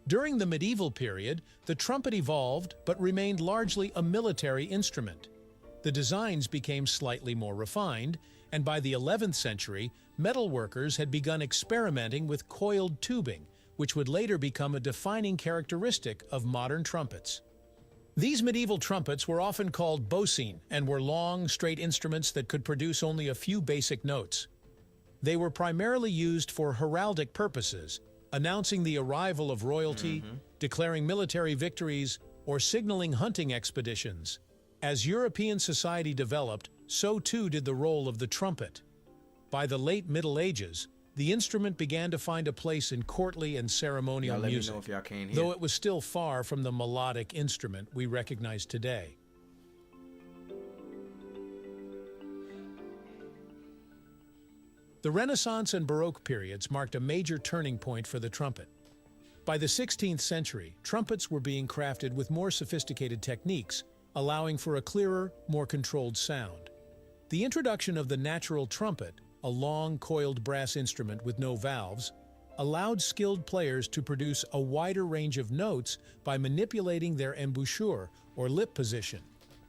During the medieval period, the trumpet evolved but remained largely a military instrument. The designs became slightly more refined, and by the 11th century, metalworkers had begun experimenting with coiled tubing, which would later become a defining characteristic of modern trumpets. These medieval trumpets were often called bocine and were long, straight instruments that could produce only a few basic notes. They were primarily used for heraldic purposes, announcing the arrival of royalty, declaring military victories, or signaling hunting expeditions. As European society developed, so too did the role of the trumpet. By the late Middle Ages, the instrument began to find a place in courtly and ceremonial Y'all let music, me know if y'all can't hear. though it was still far from the melodic instrument we recognize today. The Renaissance and Baroque periods marked a major turning point for the trumpet. By the 16th century, trumpets were being crafted with more sophisticated techniques, allowing for a clearer, more controlled sound. The introduction of the natural trumpet, a long, coiled brass instrument with no valves, allowed skilled players to produce a wider range of notes by manipulating their embouchure, or lip position.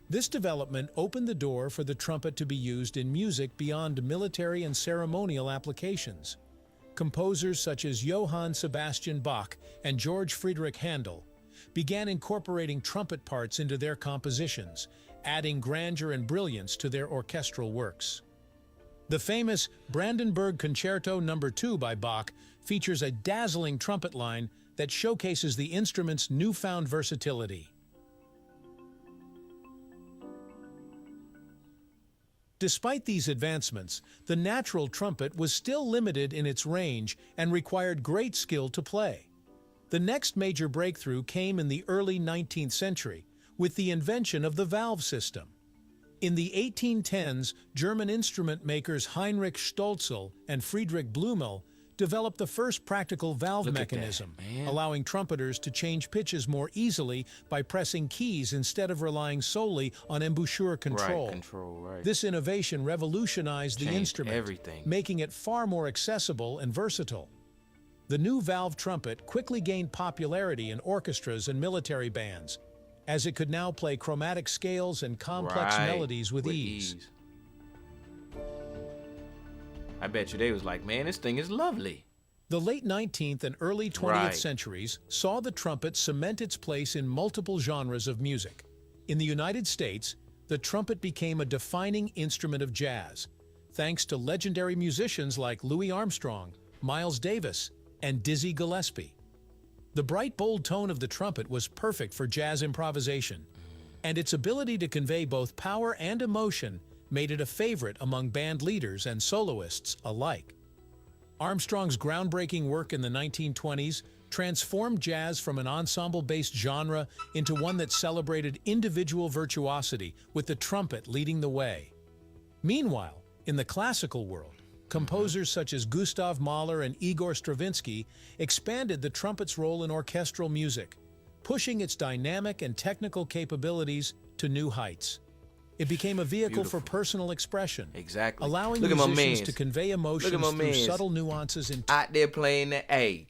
This development opened the door for the trumpet to be used in music beyond military and ceremonial applications. Composers such as Johann Sebastian Bach and George Friedrich Handel began incorporating trumpet parts into their compositions, adding grandeur and brilliance to their orchestral works. The famous Brandenburg Concerto No. 2 by Bach features a dazzling trumpet line that showcases the instrument's newfound versatility. Despite these advancements, the natural trumpet was still limited in its range and required great skill to play. The next major breakthrough came in the early 19th century with the invention of the valve system. In the 1810s, German instrument makers Heinrich Stölzl and Friedrich Blumel developed the first practical valve mechanism, allowing trumpeters to change pitches more easily by pressing keys instead of relying solely on embouchure control. This innovation revolutionized the instrument, making it far more accessible and versatile. The new valve trumpet quickly gained popularity in orchestras and military bands, as it could now play chromatic scales and complex melodies with ease. I bet you they was like, man, this thing is lovely. The late 19th and early 20th centuries saw the trumpet cement its place in multiple genres of music. In the United States, the trumpet became a defining instrument of jazz, thanks to legendary musicians like Louis Armstrong, Miles Davis, and Dizzy Gillespie. The bright, bold tone of the trumpet was perfect for jazz improvisation, and its ability to convey both power and emotion made it a favorite among band leaders and soloists alike. Armstrong's groundbreaking work in the 1920s transformed jazz from an ensemble-based genre into one that celebrated individual virtuosity, with the trumpet leading the way. Meanwhile, in the classical world, composers such as Gustav Mahler and Igor Stravinsky expanded the trumpet's role in orchestral music, pushing its dynamic and technical capabilities to new heights. It became a vehicle for personal expression, allowing musicians to convey emotions through subtle nuances in out there playing the A,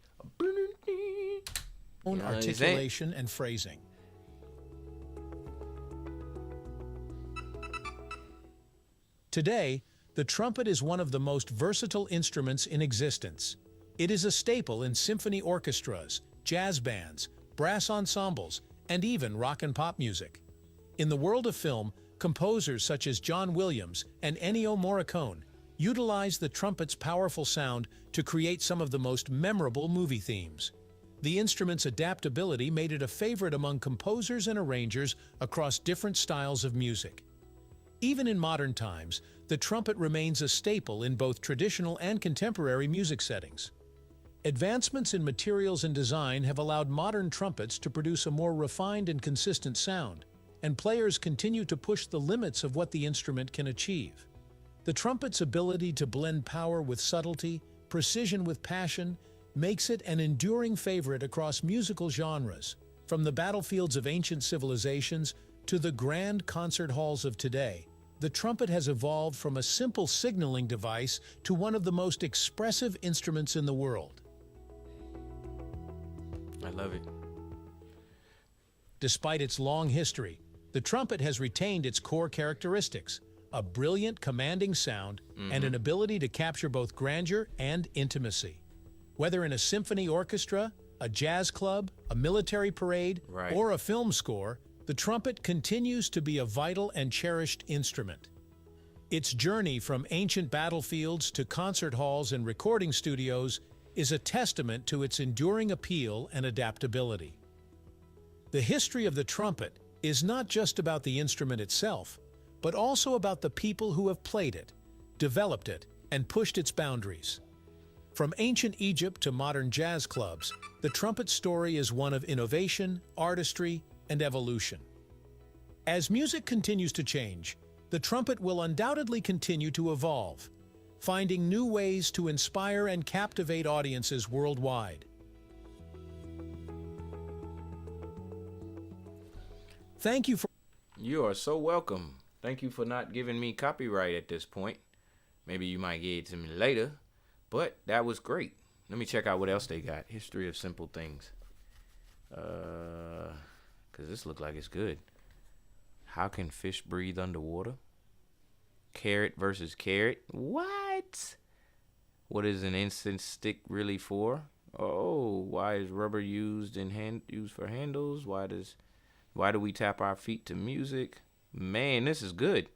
articulation and phrasing. Today, the trumpet is one of the most versatile instruments in existence. It is a staple in symphony orchestras, jazz bands, brass ensembles, and even rock and pop music. In the world of film, composers such as John Williams and Ennio Morricone utilize the trumpet's powerful sound to create some of the most memorable movie themes. The instrument's adaptability made it a favorite among composers and arrangers across different styles of music. Even in modern times, the trumpet remains a staple in both traditional and contemporary music settings. Advancements in materials and design have allowed modern trumpets to produce a more refined and consistent sound, and players continue to push the limits of what the instrument can achieve. The trumpet's ability to blend power with subtlety, precision with passion, makes it an enduring favorite across musical genres, from the battlefields of ancient civilizations to the grand concert halls of today. The trumpet has evolved from a simple signaling device to one of the most expressive instruments in the world. I love it. Despite its long history, the trumpet has retained its core characteristics: a brilliant, commanding sound and an ability to capture both grandeur and intimacy. Whether in a symphony orchestra, a jazz club, a military parade, or a film score, the trumpet continues to be a vital and cherished instrument. Its journey from ancient battlefields to concert halls and recording studios is a testament to its enduring appeal and adaptability. The history of the trumpet is not just about the instrument itself, but also about the people who have played it, developed it, and pushed its boundaries. From ancient Egypt to modern jazz clubs, the trumpet story is one of innovation, artistry, and evolution. As music continues to change, the trumpet will undoubtedly continue to evolve, finding new ways to inspire and captivate audiences worldwide. Thank you for... You are so welcome. Thank you for not giving me copyright at this point. Maybe you might get it to me later, but that was great. Let me check out what else they got. History of Simple Things. Because this looks like it's good. How can fish breathe underwater? Carrot versus carrot. What? What is an instant stick really for? Oh, why is rubber used for handles? Why do we tap our feet to music? Man, this is good.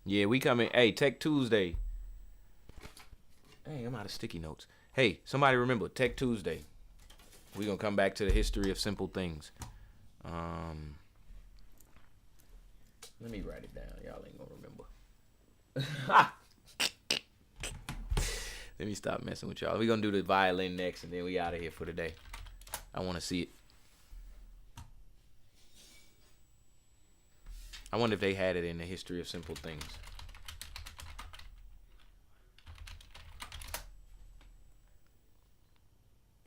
Yeah, we coming. Hey, Tech Tuesday. Hey, I'm out of sticky notes. Hey, somebody remember Tech Tuesday. We're gonna come back to the history of simple things. Let me write it down. Y'all ain't gonna remember. Let me stop messing with y'all. We're gonna do the violin next, and then we out of here for the day. I want to see it. I wonder if they had it in the history of simple things.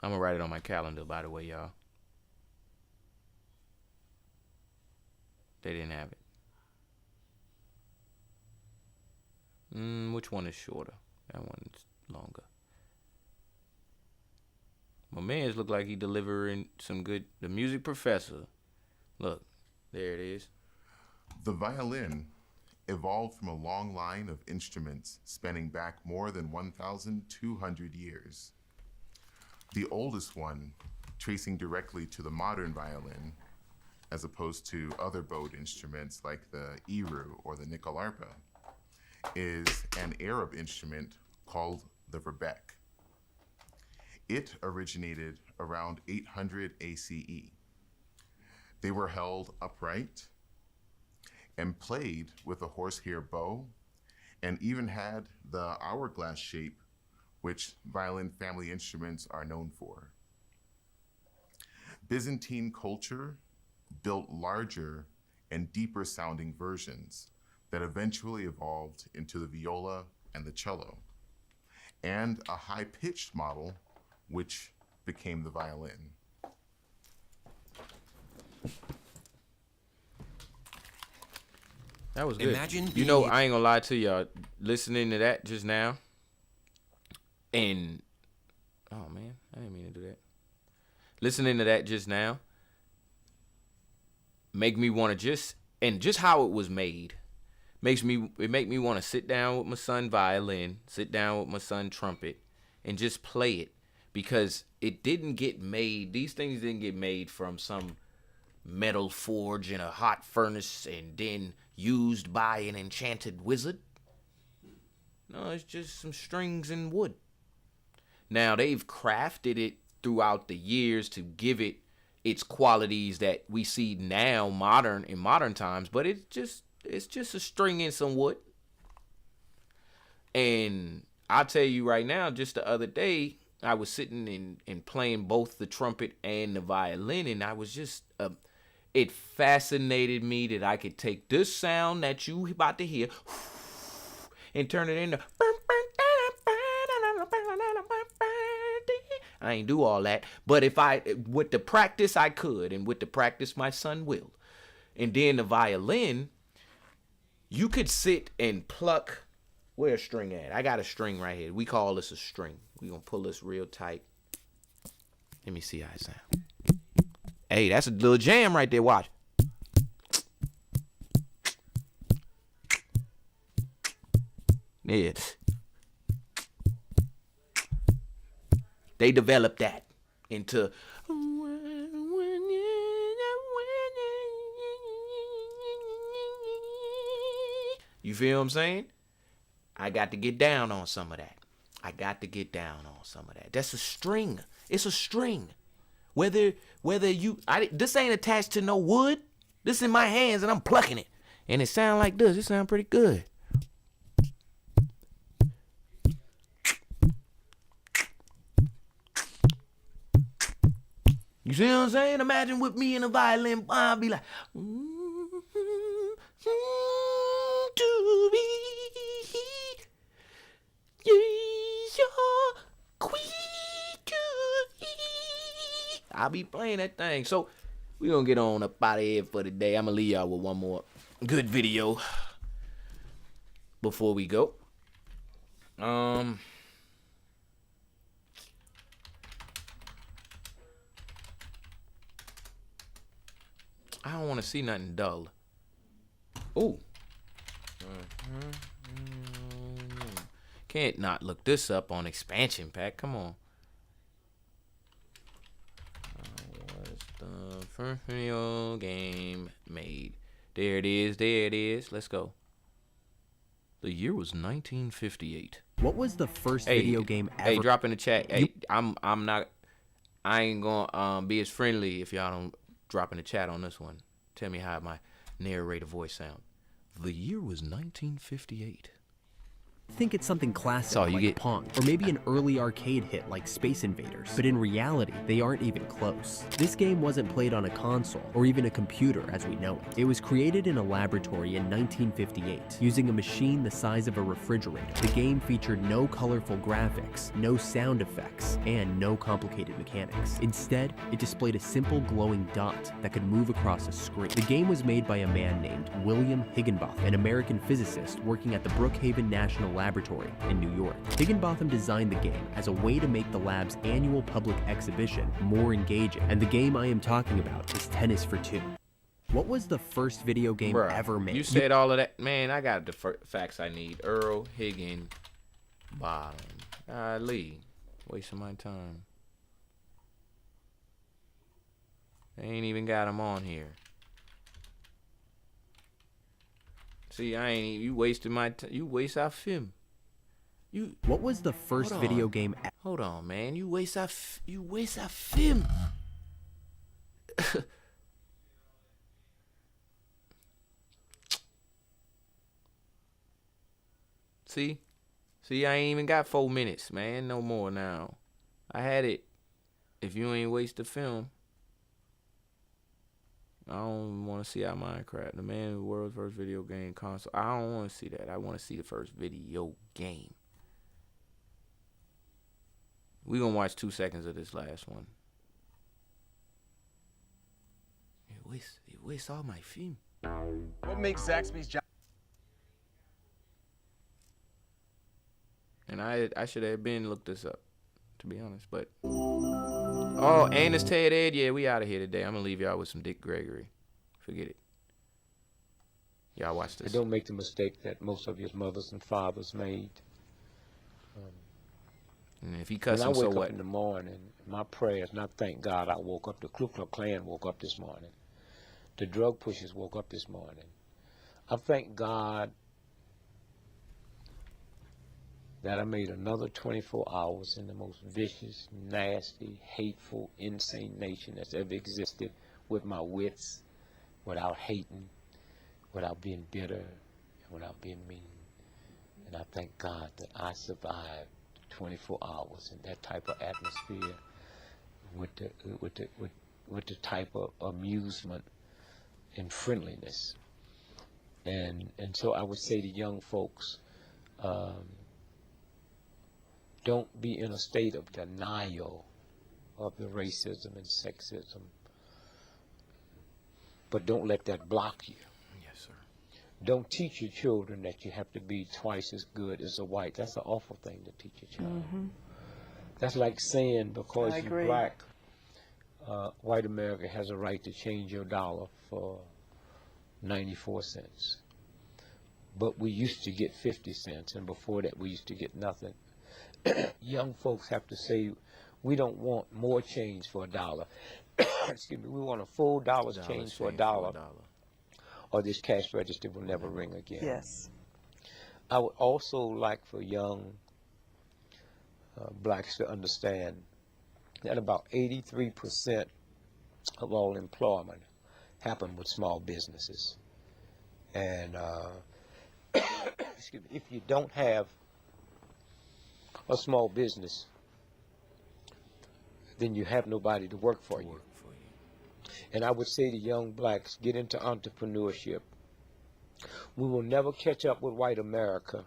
I'm gonna write it on my calendar, by the way, y'all. They didn't have it. Which one is shorter? That one's longer. My man's look like he delivering some good. The music professor. Look, there it is. The violin evolved from a long line of instruments spanning back more than 1,200 years. The oldest one, tracing directly to the modern violin, as opposed to other bowed instruments like the iru or the nyckelharpa, is an Arab instrument called the rebec. It originated around 800 ACE. They were held upright and played with a horsehair bow, and even had the hourglass shape, which violin family instruments are known for. Byzantine culture built larger and deeper sounding versions that eventually evolved into the viola and the cello, and a high-pitched model which became the violin. That was good. You know, I ain't gonna lie to y'all. Listening to that just now, and oh man, I didn't mean to do that. Listening to that just now, make me want to just how it was made, make me want to sit down with my son violin, sit down with my son trumpet, and just play it, because it didn't get made. These things didn't get made from some metal forge in a hot furnace and then used by an enchanted wizard. No, it's just some strings and wood. Now, they've crafted it throughout the years to give it its qualities that we see now in modern times, but it's just a string and some wood. And I'll tell you right now, just the other day, I was sitting and playing both the trumpet and the violin, and I was just it fascinated me that I could take this sound that you about to hear and turn it into. I ain't do all that, but with the practice I could, and with the practice my son will. And then the violin, you could sit and pluck. Where's a string at? I got a string right here. We call this a string. We gonna pull this real tight. Let me see how it sounds. Hey, that's a little jam right there. Watch. Yeah. They developed that into You feel what I'm saying? I got to get down on some of that. That's a string. It's a string. Whether you, this ain't attached to no wood. This in my hands and I'm plucking it. And it sound like this. It sound pretty good. You see what I'm saying? Imagine with me and a violin, I'll be like, to be your queen. I'll be playing that thing. So we're gonna get on up out of here for the day. I'm gonna leave y'all with one more good video before we go. I don't want to see nothing dull. Ooh. Can't not look this up on expansion pack. Come on. What's the first video game made? There it is. Let's go. The year was 1958. What was the first video game ever? Hey, drop in the chat. Hey, I ain't gonna be as friendly if y'all don't drop in the chat on this one. Tell me how my narrator voice sound. The year was 1958. I think it's something classic like Pong, or maybe an early arcade hit like Space Invaders, but in reality, they aren't even close. This game wasn't played on a console, or even a computer as we know it. It was created in a laboratory in 1958, using a machine the size of a refrigerator. The game featured no colorful graphics, no sound effects, and no complicated mechanics. Instead, it displayed a simple glowing dot that could move across a screen. The game was made by a man named William Higginbotham, an American physicist working at the Brookhaven National Laboratory in New York. Higginbotham designed the game as a way to make the lab's annual public exhibition more engaging, and the game I am talking about is Tennis for Two. What was the first video game ever made? You said all of that. Man, I got the facts I need. Earl Higginbotham. Lee. Wasting my time. They ain't even got him on here. See, you wasted my time. You waste our film. What was the first video game? Hold on, man. You waste our film. See, I ain't even got 4 minutes, man. No more now. I had it. If you ain't waste the film. I don't want to see our Minecraft. The man who world's first video game console. I don't want to see that. I want to see the first video game. We're going to watch 2 seconds of this last one. It wastes all my film. What makes Zaxby's job? And I should have been looked this up, to be honest. But oh, and it's Ted Ed. Yeah, we out of here today. I'm gonna leave y'all with some Dick Gregory. Forget it. Y'all watch this. Don't make the mistake that most of your mothers and fathers made. And if he cussing, so what? When I wake up in the morning, my prayers, and I thank God I woke up. The Ku Klux Klan woke up this morning. The drug pushers woke up this morning. I thank God that I made another 24 hours in the most vicious, nasty, hateful, insane nation that's ever existed, with my wits, without hating, without being bitter, and without being mean. And I thank God that I survived 24 hours in that type of atmosphere, with the type of amusement and friendliness. And so I would say to young folks, don't be in a state of denial of the racism and sexism, but don't let that block you. Yes, sir. Don't teach your children that you have to be twice as good as a white. That's an awful thing to teach your child. Mm-hmm. That's like saying because you're black, white America has a right to change your dollar for 94 cents. But we used to get 50 cents, and before that we used to get nothing. Young folks have to say, we don't want more change for $1. Excuse me, we want a full dollar's change for $1, or this cash register will never ring again. Yes. I would also like for young blacks to understand that about 83% of all employment happen with small businesses. And excuse me, if you don't have a small business, then you have nobody to work for you. And I would say to young blacks, get into entrepreneurship. We will never catch up with white America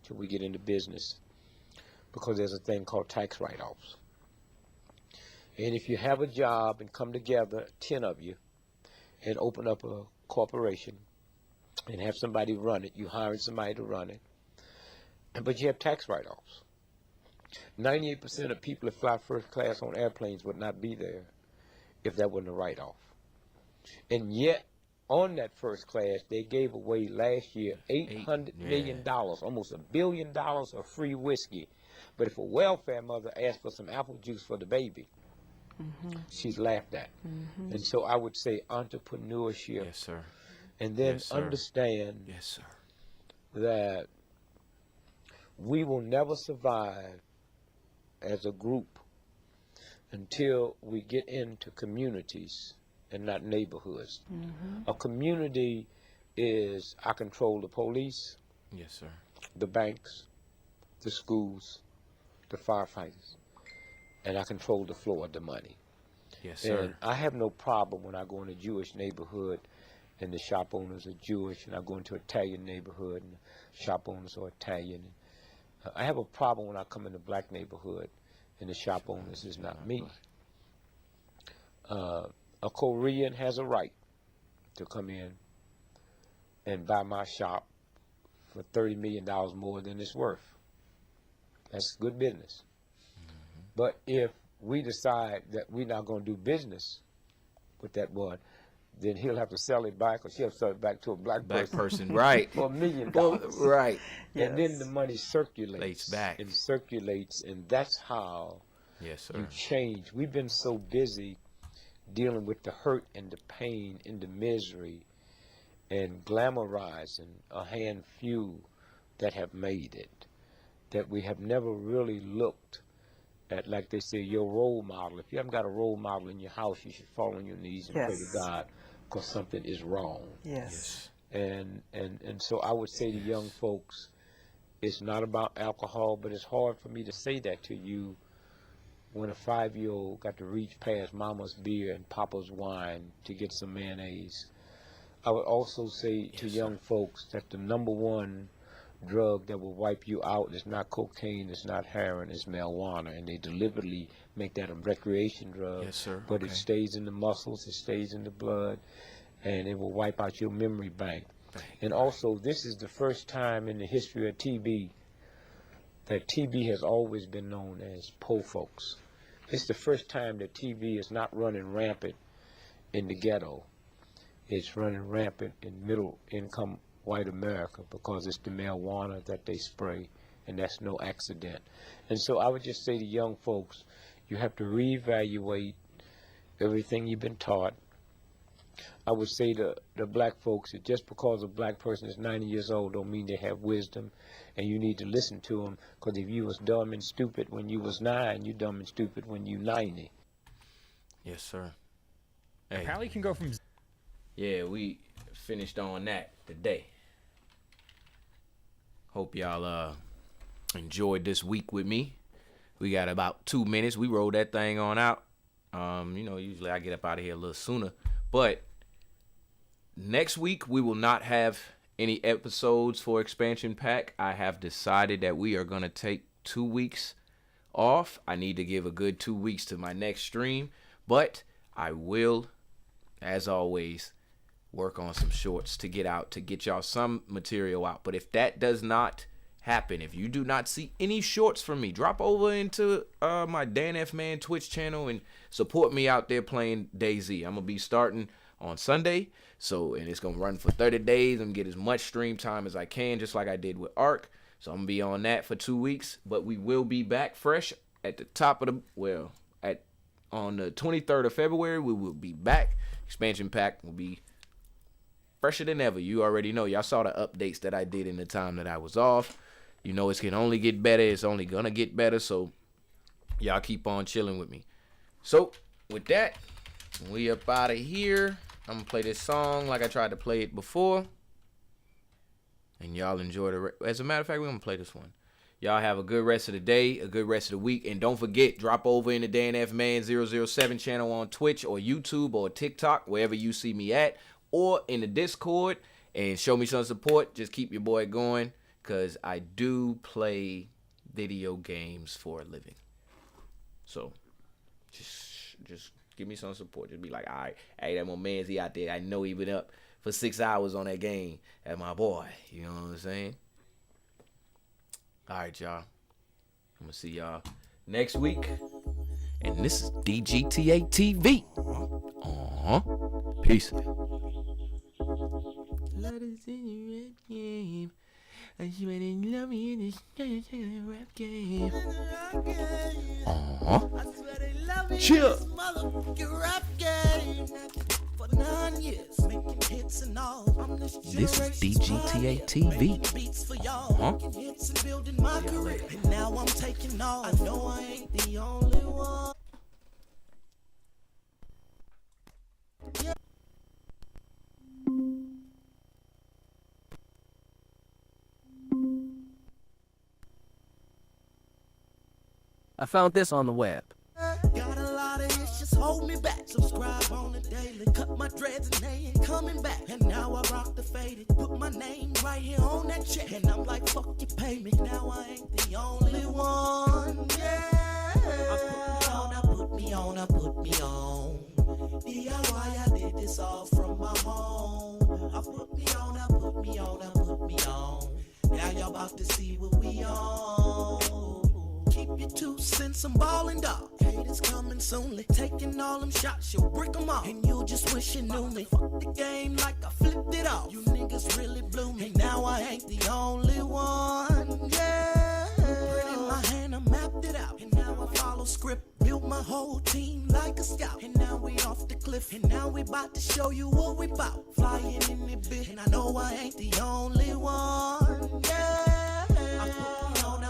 till we get into business, because there's a thing called tax write-offs. And if you have a job and come together, 10 of you, and open up a corporation and have somebody run it, you hiring somebody to run it, but you have tax write-offs. 98% of people that fly first class on airplanes would not be there if that wasn't a write-off. And yet, on that first class, they gave away last year $800 million, almost $1 billion of free whiskey. But if a welfare mother asked for some apple juice for the baby, she's laughed at. And so I would say entrepreneurship. Yes, sir. And then Yes, sir. understand Yes, sir. that we will never survive as a group until we get into communities and not neighborhoods. A community is, I control the police, Yes, sir. the banks, the schools, the firefighters, and I control the flow of the money. Yes, sir. And I have no problem when I go in a Jewish neighborhood and the shop owners are Jewish, and I go into an Italian neighborhood and the shop owners are Italian. I have a problem when I come in a black neighborhood and the shop owners is not me. A Korean has a right to come in and buy my shop for $30 million more than it's worth. That's good business. But if we decide that we're not going to do business with that one, then he'll have to sell it back, or she'll have to sell it back to a black person. Right. For $1 million. Right. And then the money circulates back. and circulates, and that's how Yes, sir. you change. We've been so busy dealing with the hurt and the pain and the misery and glamorizing a hand few that have made it, that we have never really looked at, like they say, your role model. If you haven't got a role model in your house, you should fall on your knees and pray to God, because something is wrong. Yes. And so I would say to young folks, it's not about alcohol, but it's hard for me to say that to you when a 5-year-old got to reach past mama's beer and papa's wine to get some mayonnaise. I would also say to young folks that the number one drug that will wipe you out is not cocaine, it's not heroin, it's marijuana, and they deliberately make that a recreation drug. Yes, sir. But it stays in the muscles, it stays in the blood, and it will wipe out your memory bank. And also, this is the first time in the history of TB that TB has always been known as poor folks. It's the first time that TB is not running rampant in the ghetto. It's running rampant in middle-income white America, because it's the marijuana that they spray, and that's no accident. And so I would just say to young folks, you have to reevaluate everything you've been taught. I would say to the black folks that just because a black person is 90 years old don't mean they have wisdom, and you need to listen to them, because if you was dumb and stupid when you was 9, you dumb and stupid when you 90. Yes, sir. Hey. Pally can go from... Yeah, we finished on that today. Hope y'all enjoyed this week with me. We got about 2 minutes. We rolled that thing on out. Usually I get up out of here a little sooner. But next week we will not have any episodes for Expansion Pack. I have decided that we are going to take 2 weeks off. I need to give a good 2 weeks to my next stream. But I will, as always, work on some shorts to get y'all some material out. But if that does not happen, if you do not see any shorts from me, drop over into my Dan F. Man Twitch channel and support me out there playing DayZ. I'm gonna be starting on Sunday, and it's gonna run for 30 days. I'm gonna get as much stream time as I can, just like I did with Ark. So I'm gonna be on that for 2 weeks, but we will be back fresh at the top of on the 23rd of February. We will be back. Expansion Pack will be fresher than ever. You already know. Y'all saw the updates that I did in the time that I was off. You know it's can only get better. It's only gonna get better. So y'all keep on chilling with me. So with that, we up out of here. I'm gonna play this song like I tried to play it before. And y'all enjoy the as a matter of fact, we're gonna play this one. Y'all have a good rest of the day, a good rest of the week, and don't forget, drop over in the Dan F Man 007 channel on Twitch or YouTube or TikTok, wherever you see me at, or in the Discord, and show me some support. Just keep your boy going, because I do play video games for a living. So, just give me some support. Just be like, all right, hey, that my man's he out there. I know he been up for 6 hours on that game. That's my boy. You know what I'm saying? All right, y'all. I'm going to see y'all next week. And this is DGTA TV. Peace. Let us in your rap game. I swear they love me in this rap game. Chill. Rap game. For 9 years, making hits and all. This is DGTA TV. Beats for y'all, making hits and building my career. And now I'm taking off. I know I ain't the only one. I found this on the web. Got a lot of issues, hold me back. Subscribe on the daily. Cut my dreads and they ain't coming back. And now I rock the faded. Put my name right here on that check. And I'm like, fuck you, pay me. Now I ain't the only one. Yeah. I put me on. DIY, I did this all from my home. I put me on. Now y'all about to see what we on. Keep your 2 cents, I'm ballin' dog. Haters coming soonly. Taking all them shots, you'll brick them off. And you'll just wish you knew me. Fuck the game like I flipped it off. You niggas really blew me. And now I ain't the only one. Yeah. Put in my hand, I mapped it out. And now I follow script. Built my whole team like a scout. And now we off the cliff. And now we about to show you what we bout. Flying in the bit. And I know I ain't the only one. Yeah.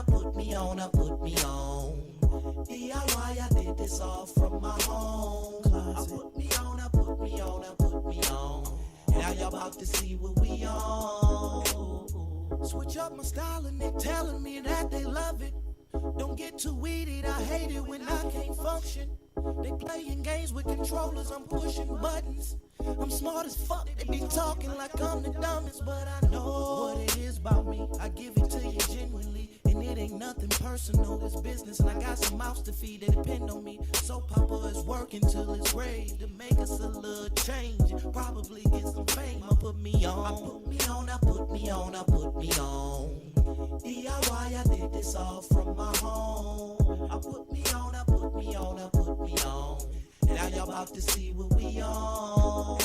I put me on. DIY, I did this all from my home. I put me on. Now y'all about to see what we on. Switch up my style and they telling me that they love it. Don't get too weeded, I hate it when I can't function. They playing games with controllers, I'm pushing buttons. I'm smart as fuck, they be talking like I'm the dumbest. But I know what it is about me, I give it to you genuinely. And it ain't nothing personal, it's business. And I got some mouths to feed that depend on me. So Papa is working till it's grave to make us a little change. Probably get some fame, I put me on. DIY, I did this all from my home. I put me on. Now y'all about to see what we on.